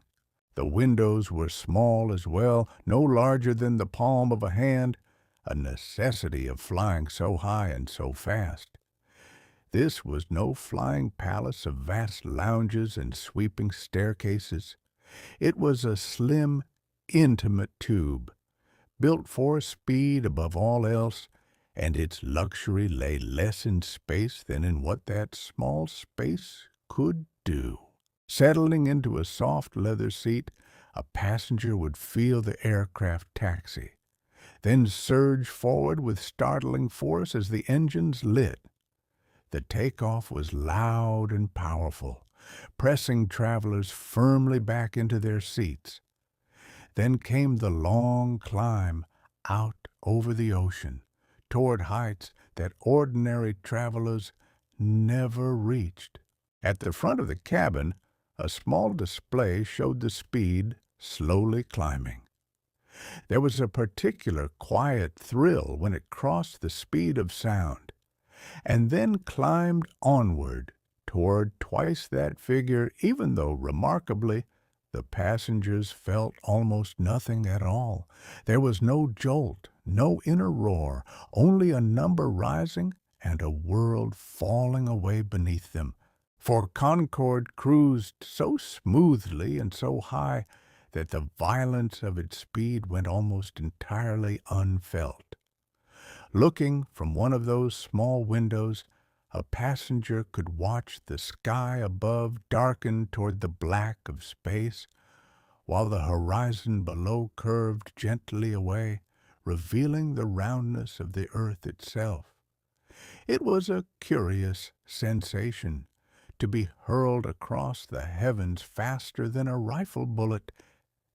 S1: The windows were small as well, no larger than the palm of a hand, a necessity of flying so high and so fast. This was no flying palace of vast lounges and sweeping staircases. It was a slim, intimate tube, built for speed above all else, and its luxury lay less in space than in what that small space could do. Settling into a soft leather seat, a passenger would feel the aircraft taxi, then surge forward with startling force as the engines lit. The takeoff was loud and powerful, pressing travelers firmly back into their seats. Then came the long climb out over the ocean, toward heights that ordinary travelers never reached. At the front of the cabin, a small display showed the speed slowly climbing. There was a particular quiet thrill when it crossed the speed of sound, and then climbed onward toward twice that figure, even though, remarkably, the passengers felt almost nothing at all. There was no jolt, no inner roar, only a number rising and a world falling away beneath them. For Concorde cruised so smoothly and so high that the violence of its speed went almost entirely unfelt. Looking from one of those small windows, a passenger could watch the sky above darken toward the black of space, while the horizon below curved gently away, revealing the roundness of the earth itself. It was a curious sensation to be hurled across the heavens faster than a rifle bullet,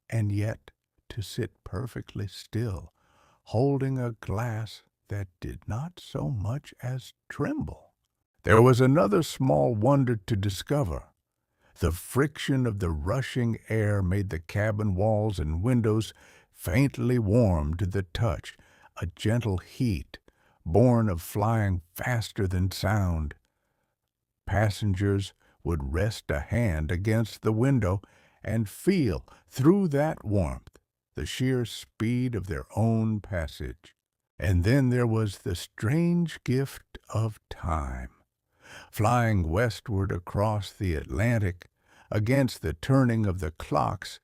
S1: and yet to sit perfectly still, holding a glass that did not so much as tremble. There was another small wonder to discover. The friction of the rushing air made the cabin walls and windows faintly warm to the touch, a gentle heat born of flying faster than sound. Passengers would rest a hand against the window and feel, through that warmth, the sheer speed of their own passage. And then there was the strange gift of time. Flying westward across the Atlantic, against the turning of the clocks,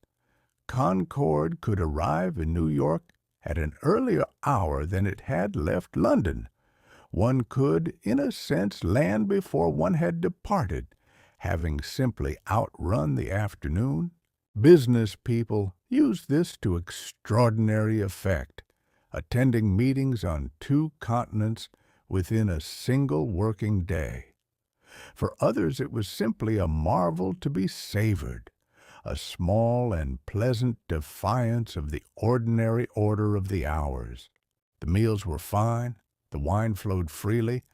S1: Concorde could arrive in New York at an earlier hour than it had left London. One could, in a sense, land before one had departed, having simply outrun the afternoon. Business people used this to extraordinary effect, attending meetings on 2 continents within a single working day. For others it was simply a marvel to be savored, a small and pleasant defiance of the ordinary order of the hours. The meals were fine, the wine flowed freely,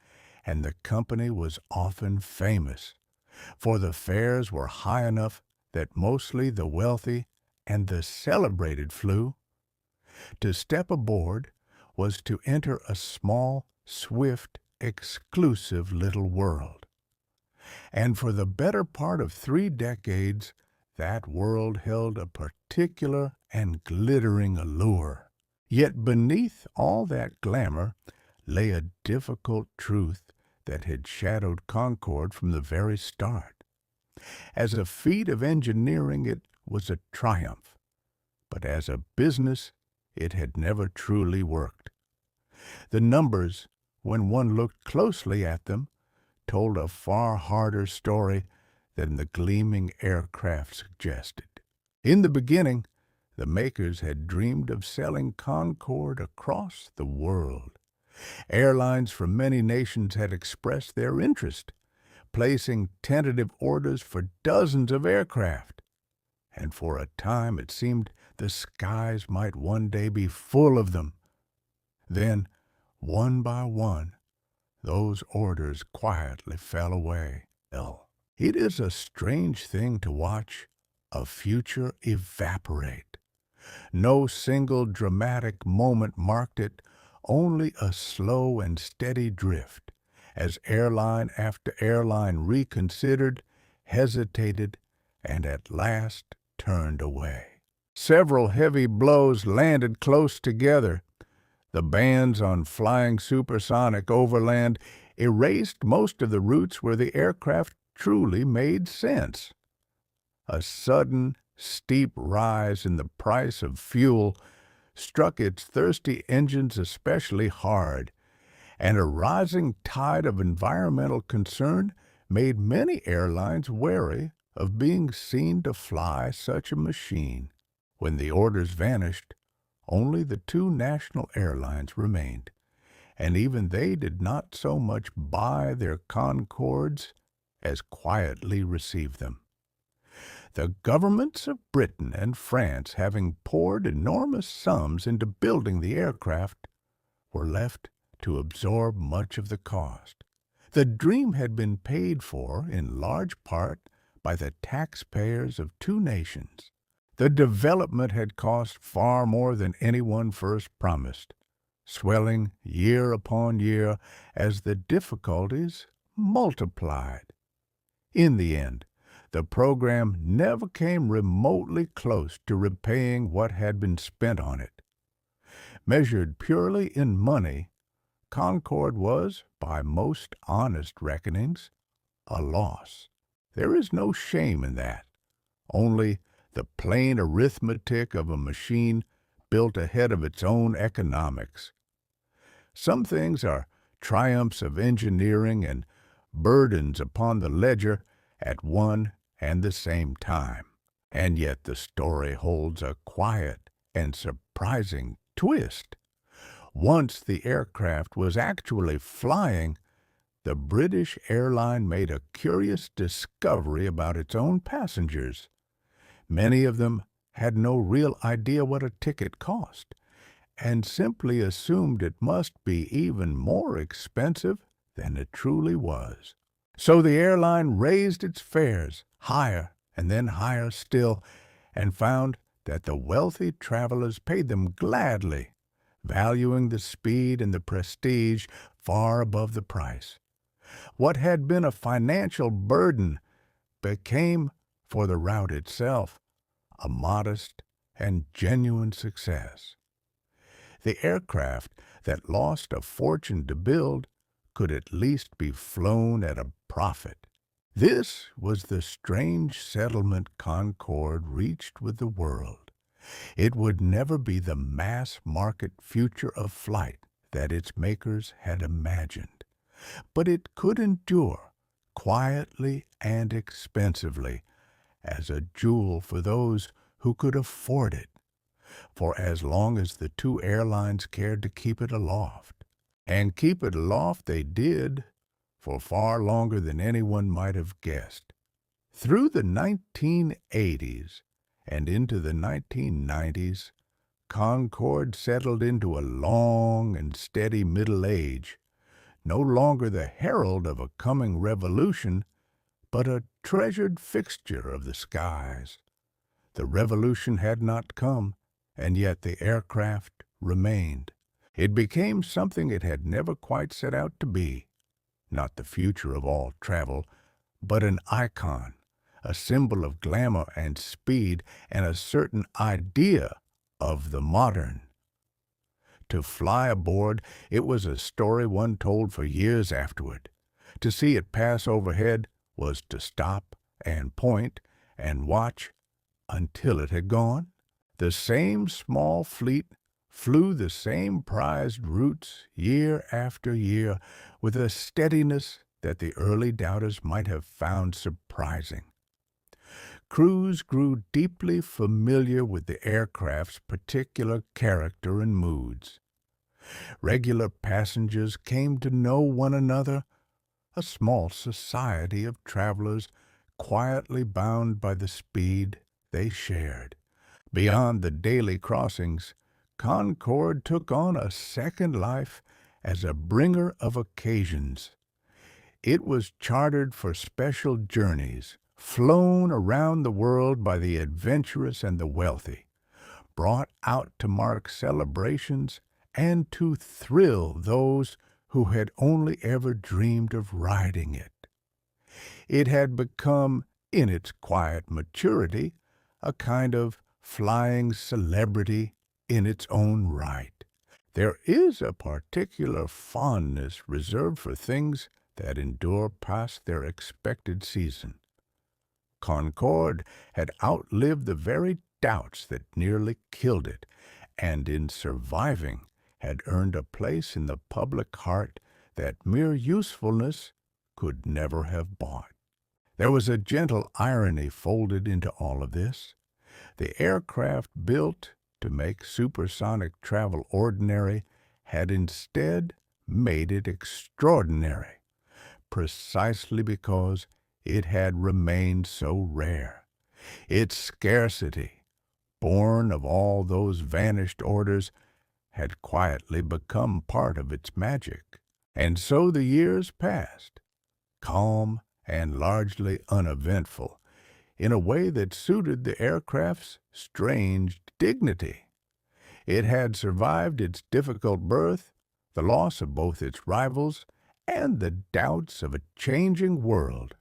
S1: and the company was often famous, for the fares were high enough that mostly the wealthy and the celebrated flew. To step aboard was to enter a small, swift, exclusive little world. And for the better part of 3 decades, that world held a particular and glittering allure. Yet beneath all that glamour lay a difficult truth that had shadowed Concorde from the very start. As a feat of engineering, it was a triumph, but as a business, it had never truly worked. The numbers, when one looked closely at them, told a far harder story than the gleaming aircraft suggested. In the beginning, the makers had dreamed of selling Concorde across the world. Airlines from many nations had expressed their interest, placing tentative orders for dozens of aircraft. And for a time it seemed the skies might one day be full of them. Then, one by one, those orders quietly fell away. It is a strange thing to watch a future evaporate. No single dramatic moment marked it, only a slow and steady drift, as airline after airline reconsidered, hesitated, and at last turned away. Several heavy blows landed close together. The bans on flying supersonic overland erased most of the routes where the aircraft truly made sense. A sudden, steep rise in the price of fuel struck its thirsty engines especially hard, and a rising tide of environmental concern made many airlines wary of being seen to fly such a machine. When the orders vanished, only the two national airlines remained, and even they did not so much buy their Concordes as quietly receive them. The governments of Britain and France, having poured enormous sums into building the aircraft, were left to absorb much of the cost. The dream had been paid for in large part by the taxpayers of two nations. The development had cost far more than anyone first promised, swelling year upon year as the difficulties multiplied. In the end, the program never came remotely close to repaying what had been spent on it. Measured purely in money, Concorde was, by most honest reckonings, a loss. There is no shame in that, only the plain arithmetic of a machine built ahead of its own economics. Some things are triumphs of engineering and burdens upon the ledger at one and the same time. And yet the story holds a quiet and surprising twist. Once the aircraft was actually flying, the British airline made a curious discovery about its own passengers. Many of them had no real idea what a ticket cost, and simply assumed it must be even more expensive than it truly was. So the airline raised its fares higher and then higher still, and found that the wealthy travelers paid them gladly, valuing the speed and the prestige far above the price. What had been a financial burden became, for the route itself, a modest and genuine success. The aircraft that lost a fortune to build could at least be flown at a profit. This was the strange settlement Concorde reached with the world. It would never be the mass-market future of flight that its makers had imagined, but it could endure, quietly and expensively, as a jewel for those who could afford it, for as long as the two airlines cared to keep it aloft. And keep it aloft they did, for far longer than anyone might have guessed. Through the 1980s and into the 1990s, Concorde settled into a long and steady middle age, no longer the herald of a coming revolution, but a treasured fixture of the skies. The revolution had not come, and yet the aircraft remained. It became something it had never quite set out to be. Not the future of all travel, but an icon, a symbol of glamour and speed, and a certain idea of the modern. To fly aboard, it was a story one told for years afterward. To see it pass overhead was to stop and point and watch until it had gone. The same small fleet flew the same prized routes year after year with a steadiness that the early doubters might have found surprising. crews grew deeply familiar with the aircraft's particular character and moods. Regular passengers came to know one another, a small society of travelers quietly bound by the speed they shared. Beyond the daily crossings, Concorde took on a second life as a bringer of occasions. It was chartered for special journeys, flown around the world by the adventurous and the wealthy, brought out to mark celebrations and to thrill those who had only ever dreamed of riding it. It had become, in its quiet maturity, a kind of flying celebrity in its own right. There is a particular fondness reserved for things that endure past their expected season. Concorde had outlived the very doubts that nearly killed it, and in surviving had earned a place in the public heart that mere usefulness could never have bought. There was a gentle irony folded into all of this. The aircraft built to make supersonic travel ordinary had instead made it extraordinary, precisely because it had remained so rare. Its scarcity, born of all those vanished orders, had quietly become part of its magic. And so the years passed, calm and largely uneventful, in a way that suited the aircraft's strange dignity. It had survived its difficult birth, the loss of both its rivals, and the doubts of a changing world.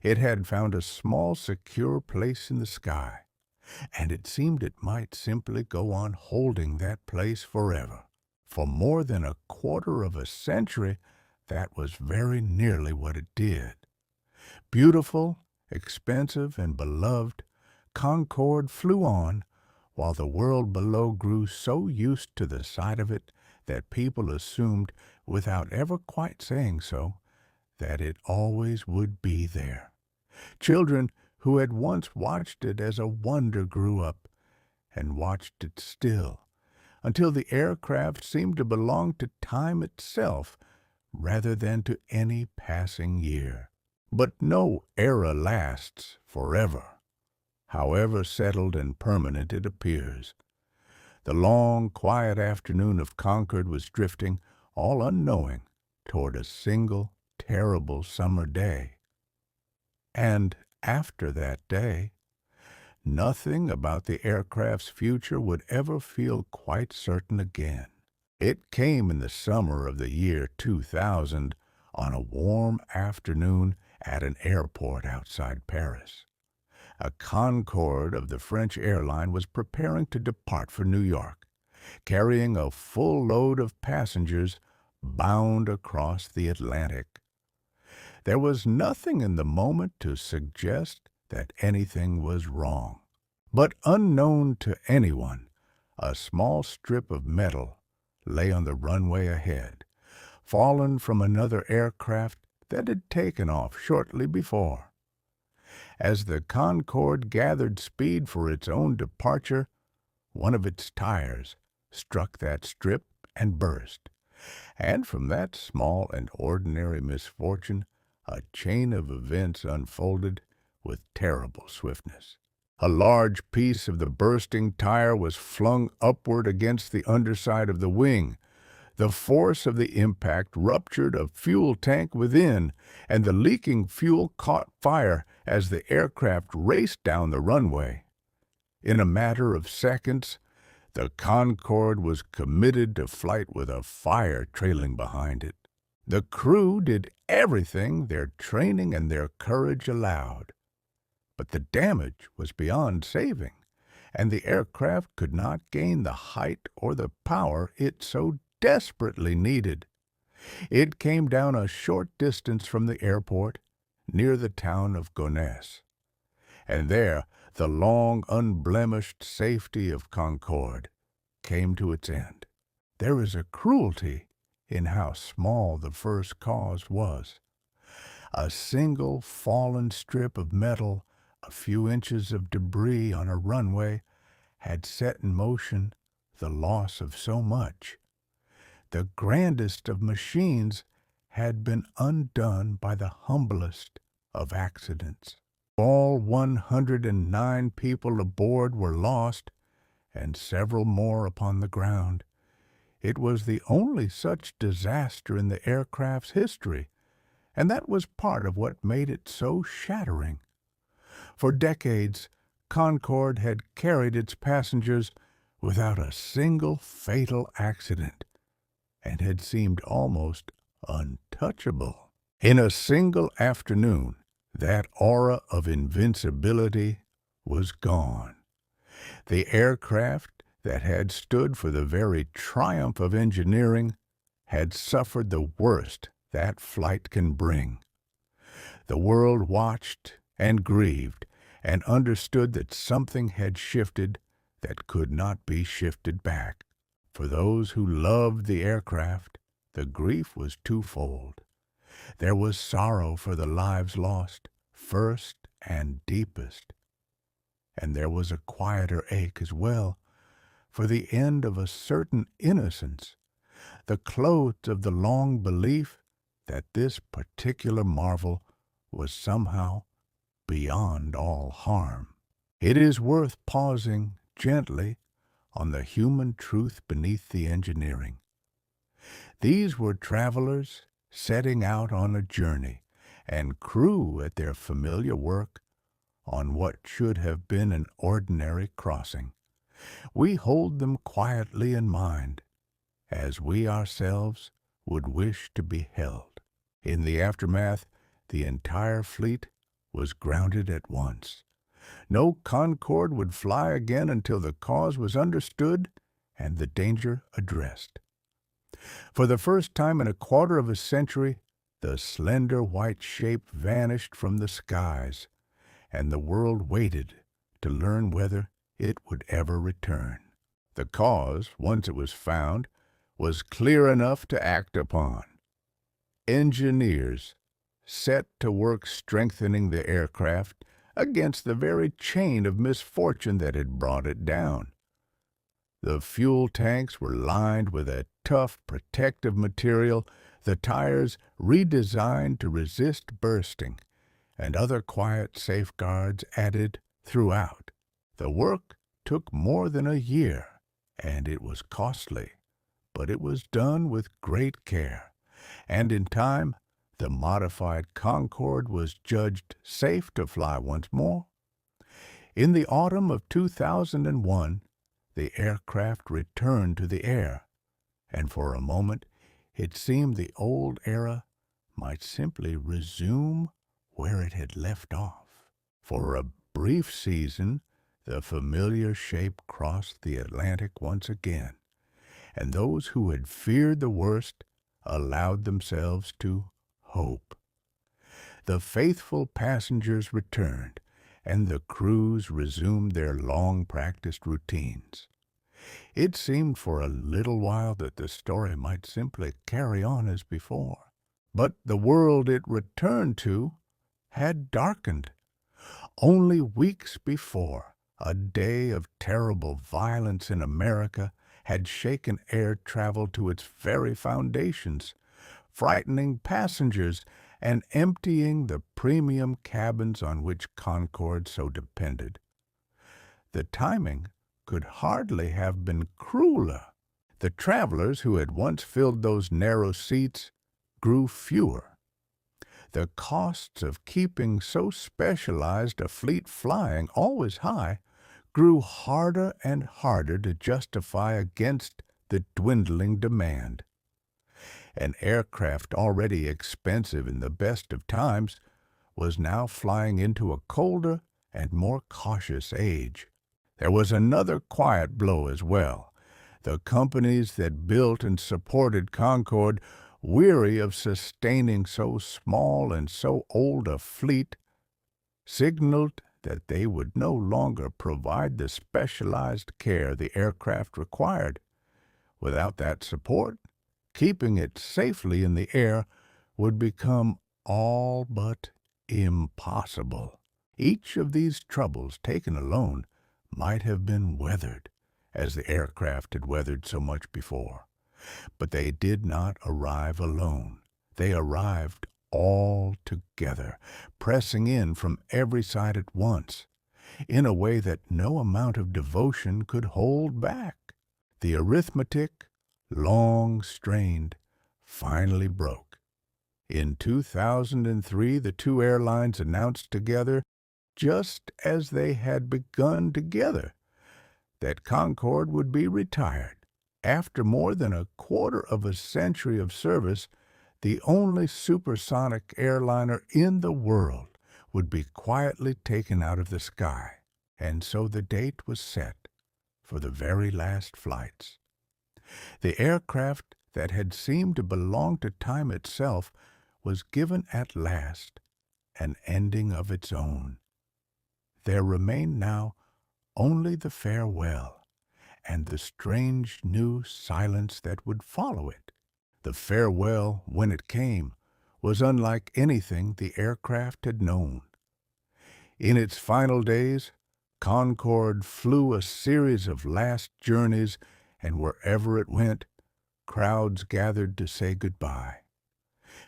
S1: It had found a small, secure place in the sky, and it seemed it might simply go on holding that place forever. For more than a quarter of a century, that was very nearly what it did. Beautiful, expensive, and beloved, Concorde flew on, while the world below grew so used to the sight of it that people assumed, without ever quite saying so, that it always would be there. Children who had once watched it as a wonder grew up and watched it still, until the aircraft seemed to belong to time itself rather than to any passing year. But no era lasts forever, however settled and permanent it appears. The long, quiet afternoon of Concord was drifting, all unknowing, toward a single, terrible summer day. And after that day, nothing about the aircraft's future would ever feel quite certain again. It came in the summer of the year 2000, on a warm afternoon at an airport outside Paris. A Concorde of the French airline was preparing to depart for New York, carrying a full load of passengers bound across the Atlantic. There was nothing in the moment to suggest that anything was wrong. But unknown to anyone, a small strip of metal lay on the runway ahead, fallen from another aircraft that had taken off shortly before. As the Concorde gathered speed for its own departure, one of its tires struck that strip and burst, and from that small and ordinary misfortune a chain of events unfolded with terrible swiftness. A large piece of the bursting tire was flung upward against the underside of the wing. The force of the impact ruptured a fuel tank within, and the leaking fuel caught fire as the aircraft raced down the runway. In a matter of seconds, the Concorde was committed to flight with a fire trailing behind it. The crew did everything their training and their courage allowed. But the damage was beyond saving, and the aircraft could not gain the height or the power it so desperately needed. It came down a short distance from the airport, near the town of Gonesse. And there the long, unblemished safety of Concorde came to its end. There is a cruelty in how small the first cause was. A single fallen strip of metal A few inches of debris on a runway had set in motion the loss of so much. The grandest of machines had been undone by the humblest of accidents. All 109 people aboard were lost, and several more upon the ground. It was the only such disaster in the aircraft's history, and that was part of what made it so shattering. For decades, Concorde had carried its passengers without a single fatal accident, and had seemed almost untouchable. In a single afternoon, that aura of invincibility was gone. The aircraft that had stood for the very triumph of engineering had suffered the worst that flight can bring. The world watched and grieved and understood that something had shifted that could not be shifted back. For those who loved the aircraft, the grief was twofold. There was sorrow for the lives lost, first and deepest. And there was a quieter ache as well, for the end of a certain innocence, the close of the long belief that this particular marvel was somehow beyond all harm. It is worth pausing gently on the human truth beneath the engineering. These were travelers setting out on a journey, and crew at their familiar work on what should have been an ordinary crossing. We hold them quietly in mind, as we ourselves would wish to be held. In the aftermath, the entire fleet was grounded at once. No Concorde would fly again until the cause was understood and the danger addressed. For the first time in a quarter of a century, the slender white shape vanished from the skies, and the world waited to learn whether it would ever return. The cause, once it was found, was clear enough to act upon. Engineers set to work strengthening the aircraft against the very chain of misfortune that had brought it down. The fuel tanks were lined with a tough protective material, the tires redesigned to resist bursting, and other quiet safeguards added throughout. The work took more than a year, and it was costly, but it was done with great care, and in time the modified Concorde was judged safe to fly once more. In the autumn of 2001, the aircraft returned to the air, and for a moment it seemed the old era might simply resume where it had left off. For a brief season, the familiar shape crossed the Atlantic once again, and those who had feared the worst allowed themselves to hope. The faithful passengers returned, and the crews resumed their long-practiced routines. It seemed for a little while that the story might simply carry on as before. But the world it returned to had darkened. Only weeks before, a day of terrible violence in America had shaken air travel to its very foundations, frightening passengers and emptying the premium cabins on which Concorde so depended. The timing could hardly have been crueler. The travelers who had once filled those narrow seats grew fewer. The costs of keeping so specialized a fleet flying, always high, grew harder and harder to justify against the dwindling demand. An aircraft already expensive in the best of times was now flying into a colder and more cautious age. There was another quiet blow as well. The companies that built and supported Concorde, weary of sustaining so small and so old a fleet, signaled that they would no longer provide the specialized care the aircraft required. Without that support, keeping it safely in the air would become all but impossible. Each of these troubles, taken alone, might have been weathered, as the aircraft had weathered so much before. But they did not arrive alone. They arrived all together, pressing in from every side at once, in a way that no amount of devotion could hold back. The arithmetic, long strained, finally broke. In 2003, the two airlines announced together, just as they had begun together, that Concorde would be retired. After more than a quarter of a century of service, the only supersonic airliner in the world would be quietly taken out of the sky, and so the date was set for the very last flights. The aircraft that had seemed to belong to time itself was given at last an ending of its own. There remained now only the farewell and the strange new silence that would follow it. The farewell, when it came, was unlike anything the aircraft had known. In its final days, Concorde flew a series of last journeys, and wherever it went, crowds gathered to say goodbye.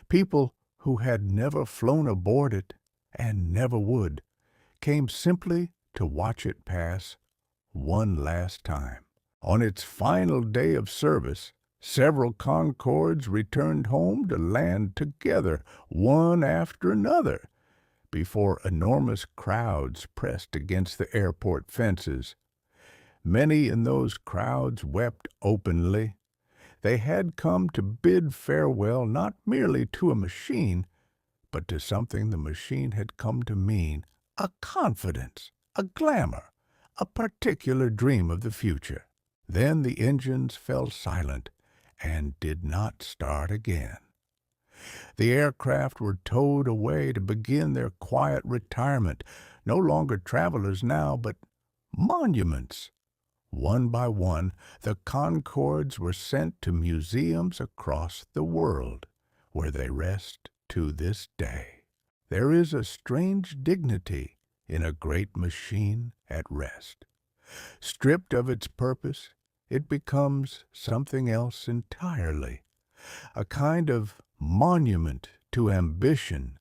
S1: People who had never flown aboard it, and never would, came simply to watch it pass one last time. On its final day of service, several Concordes returned home to land together, one after another, before enormous crowds pressed against the airport fences. Many in those crowds wept openly. They had come to bid farewell not merely to a machine, but to something the machine had come to mean, a confidence, a glamour, a particular dream of the future. Then the engines fell silent and did not start again. The aircraft were towed away to begin their quiet retirement, no longer travelers now, but monuments. One by one, the Concordes were sent to museums across the world, where they rest to this day. There is a strange dignity in a great machine at rest. Stripped of its purpose, it becomes something else entirely, a kind of monument to ambition,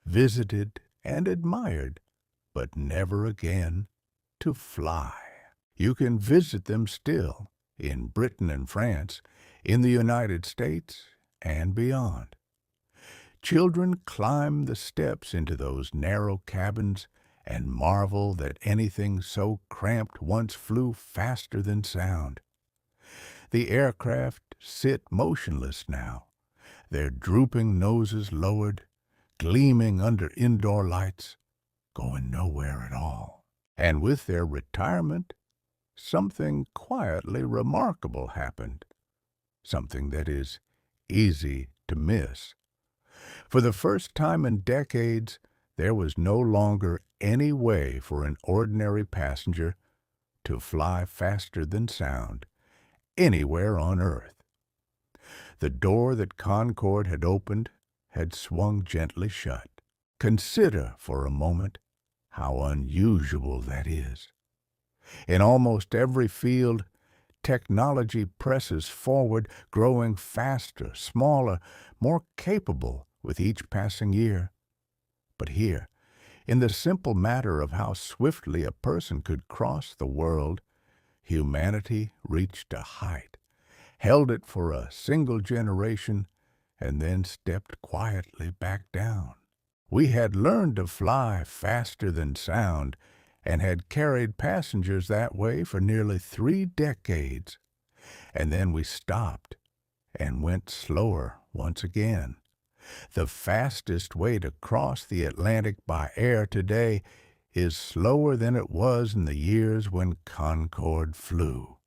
S1: visited and admired, but never again to fly. You can visit them still in Britain and France, in the United States, and beyond. Children climb the steps into those narrow cabins and marvel that anything so cramped once flew faster than sound. The aircraft sit motionless now, their drooping noses lowered, gleaming under indoor lights, going nowhere at all. And with their retirement, something quietly remarkable happened, something that is easy to miss. For the first time in decades, there was no longer any way for an ordinary passenger to fly faster than sound anywhere on Earth. The door that Concorde had opened had swung gently shut. Consider for a moment how unusual that is. In almost every field, technology presses forward, growing faster, smaller, more capable with each passing year. But here, in the simple matter of how swiftly a person could cross the world, humanity reached a height, held it for a single generation, and then stepped quietly back down. We had learned to fly faster than sound, and had carried passengers that way for nearly 3 decades. And then we stopped and went slower once again. The fastest way to cross the Atlantic by air today is slower than it was in the years when Concorde flew.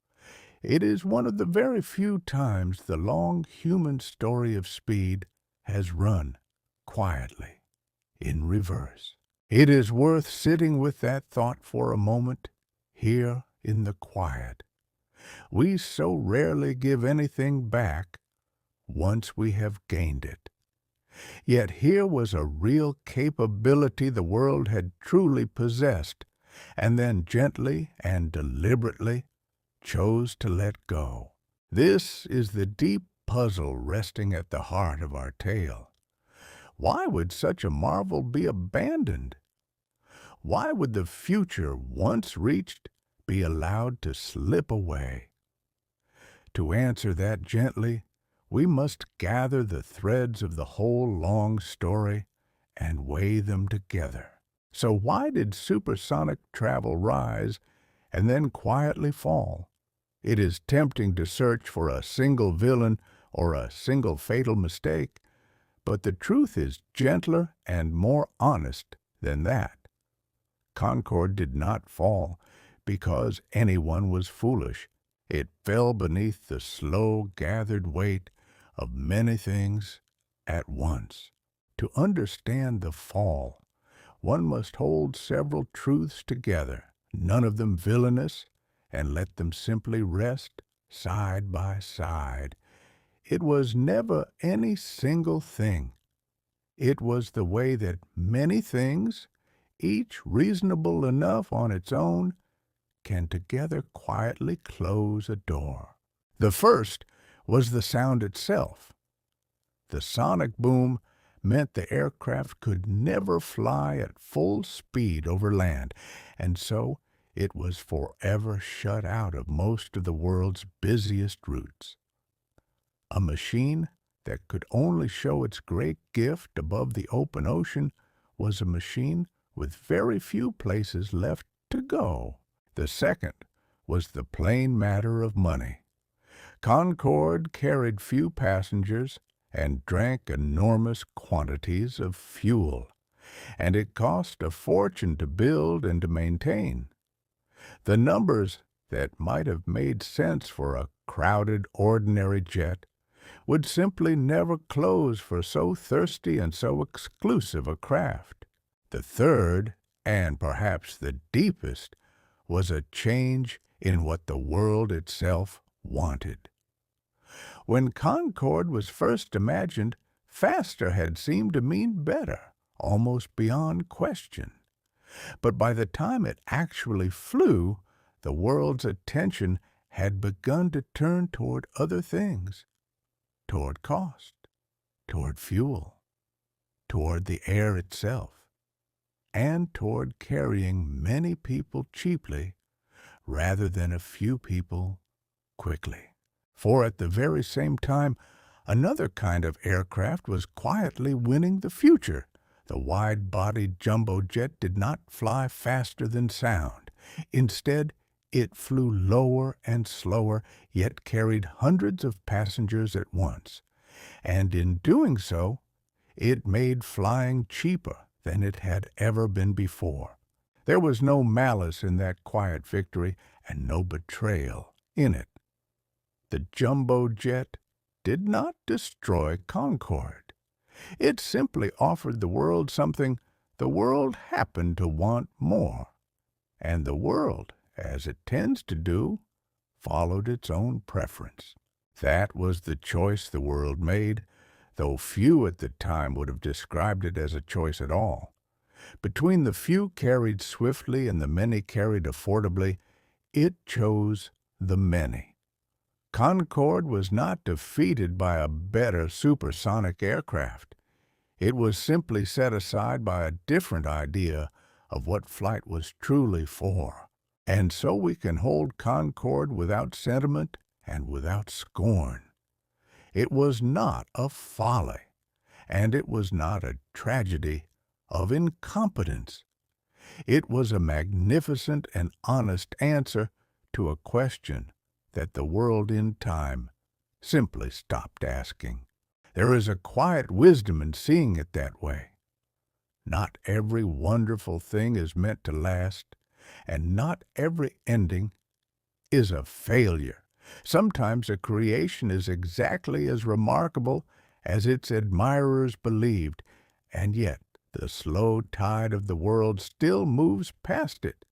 S1: It is one of the very few times the long human story of speed has run quietly, in reverse. It is worth sitting with that thought for a moment, here in the quiet. We so rarely give anything back once we have gained it. Yet here was a real capability the world had truly possessed, and then gently and deliberately chose to let go. This is the deep puzzle resting at the heart of our tale. Why would such a marvel be abandoned? Why would the future, once reached, be allowed to slip away? To answer that gently, we must gather the threads of the whole long story and weigh them together. So why did supersonic travel rise and then quietly fall? It is tempting to search for a single villain or a single fatal mistake, but the truth is gentler and more honest than that. Concorde did not fall because anyone was foolish. It fell beneath the slow gathered weight of many things at once. To understand the fall, one must hold several truths together, none of them villainous, and let them simply rest side by side. It was never any single thing. It was the way that many things, each reasonable enough on its own, can together quietly close a door. The first was the sound itself. The sonic boom meant the aircraft could never fly at full speed over land, and so it was forever shut out of most of the world's busiest routes. A machine that could only show its great gift above the open ocean was a machine with very few places left to go. The second was the plain matter of money. Concorde carried few passengers and drank enormous quantities of fuel, and it cost a fortune to build and to maintain. The numbers that might have made sense for a crowded, ordinary jet would simply never close for so thirsty and so exclusive a craft. The third, and perhaps the deepest, was a change in what the world itself wanted. When Concorde was first imagined, faster had seemed to mean better, almost beyond question. But by the time it actually flew, the world's attention had begun to turn toward other things, toward cost, toward fuel, toward the air itself, and toward carrying many people cheaply rather than a few people quickly. For at the very same time, another kind of aircraft was quietly winning the future. The wide-bodied jumbo jet did not fly faster than sound. Instead, it flew lower and slower, yet carried hundreds of passengers at once. And in doing so, it made flying cheaper than it had ever been before. There was no malice in that quiet victory, and no betrayal in it. The jumbo jet did not destroy Concorde. It simply offered the world something the world happened to want more. And the world, as it tends to do, followed its own preference. That was the choice the world made, though few at the time would have described it as a choice at all. Between the few carried swiftly and the many carried affordably, it chose the many. Concorde was not defeated by a better supersonic aircraft. It was simply set aside by a different idea of what flight was truly for. And so we can hold Concorde without sentiment and without scorn. It was not a folly, and it was not a tragedy of incompetence. It was a magnificent and honest answer to a question that the world in time simply stopped asking. There is a quiet wisdom in seeing it that way. Not every wonderful thing is meant to last, and not every ending is a failure. Sometimes a creation is exactly as remarkable as its admirers believed, and yet the slow tide of the world still moves past it,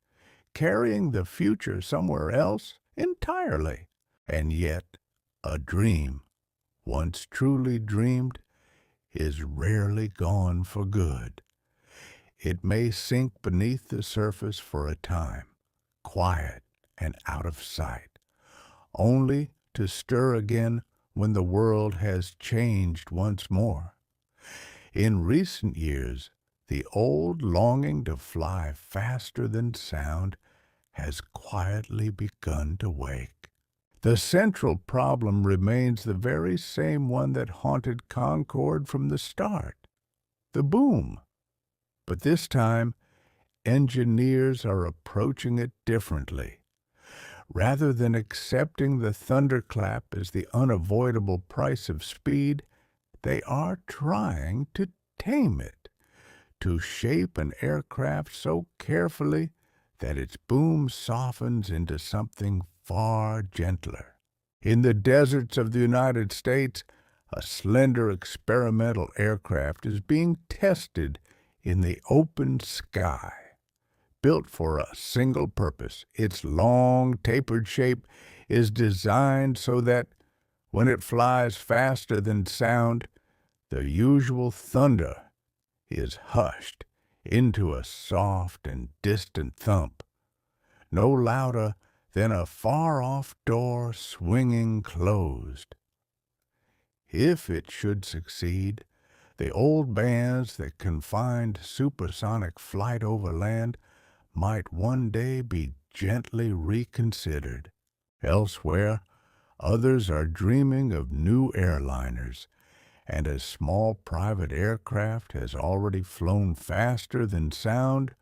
S1: carrying the future somewhere else entirely. And yet, a dream, once truly dreamed, is rarely gone for good. It may sink beneath the surface for a time, quiet and out of sight, only to stir again when the world has changed once more. In recent years, the old longing to fly faster than sound has quietly begun to wake. The central problem remains the very same one that haunted Concorde from the start, the boom. But this time, engineers are approaching it differently. Rather than accepting the thunderclap as the unavoidable price of speed, they are trying to tame it, to shape an aircraft so carefully that its boom softens into something far gentler. In the deserts of the United States, a slender experimental aircraft is being tested in the open sky. Built for a single purpose, its long, tapered shape is designed so that when it flies faster than sound, the usual thunder is hushed into a soft and distant thump, no louder than a far-off door swinging closed. If it should succeed, the old bans that confined supersonic flight over land might one day be gently reconsidered. Elsewhere, others are dreaming of new airliners, and a small private aircraft has already flown faster than sound,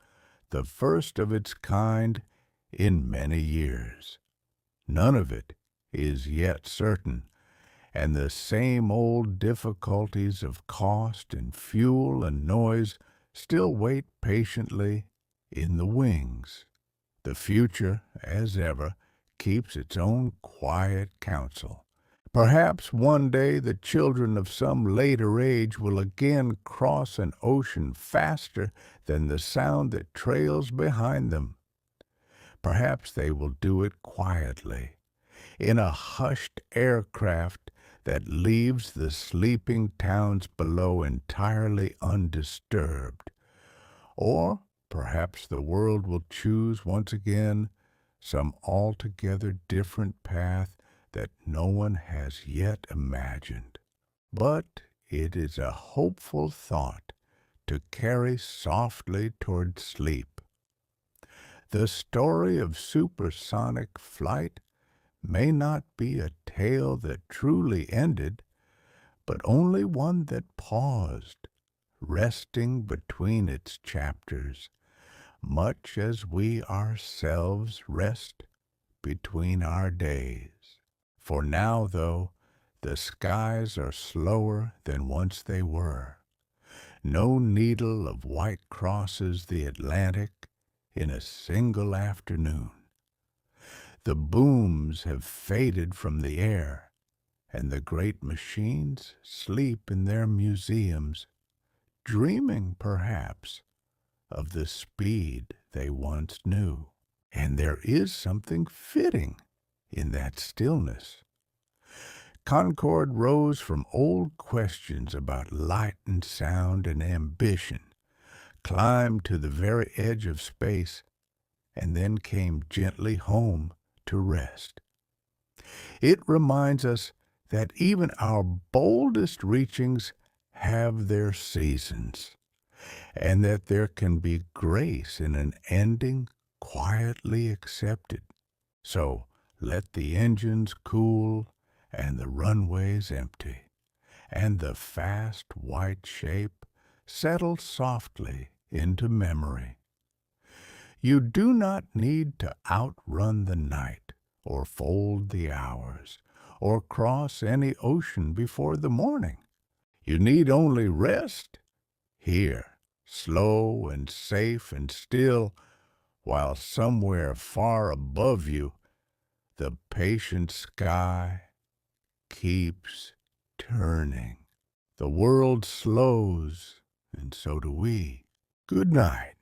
S1: the first of its kind in many years. None of it is yet certain, and the same old difficulties of cost and fuel and noise still wait patiently in the wings. The future, as ever, keeps its own quiet counsel. Perhaps one day the children of some later age will again cross an ocean faster than the sound that trails behind them. Perhaps they will do it quietly, in a hushed aircraft that leaves the sleeping towns below entirely undisturbed. Or perhaps the world will choose once again some altogether different path that no one has yet imagined. But it is a hopeful thought to carry softly toward sleep. The story of supersonic flight may not be a tale that truly ended, but only one that paused, resting between its chapters, much as we ourselves rest between our days. For now, though, the skies are slower than once they were. No needle of white crosses the Atlantic in a single afternoon. The booms have faded from the air, and the great machines sleep in their museums, dreaming, perhaps, of the speed they once knew. And there is something fitting in that stillness. Concorde rose from old questions about light and sound and ambition, climbed to the very edge of space, and then came gently home to rest. It reminds us that even our boldest reachings have their seasons, and that there can be grace in an ending quietly accepted. So let the engines cool and the runways empty, and the fast white shape settle softly into memory. You do not need to outrun the night, or fold the hours, or cross any ocean before the morning. You need only rest here, slow and safe and still, while somewhere far above you, the patient sky keeps turning. The world slows, and so do we. Good night.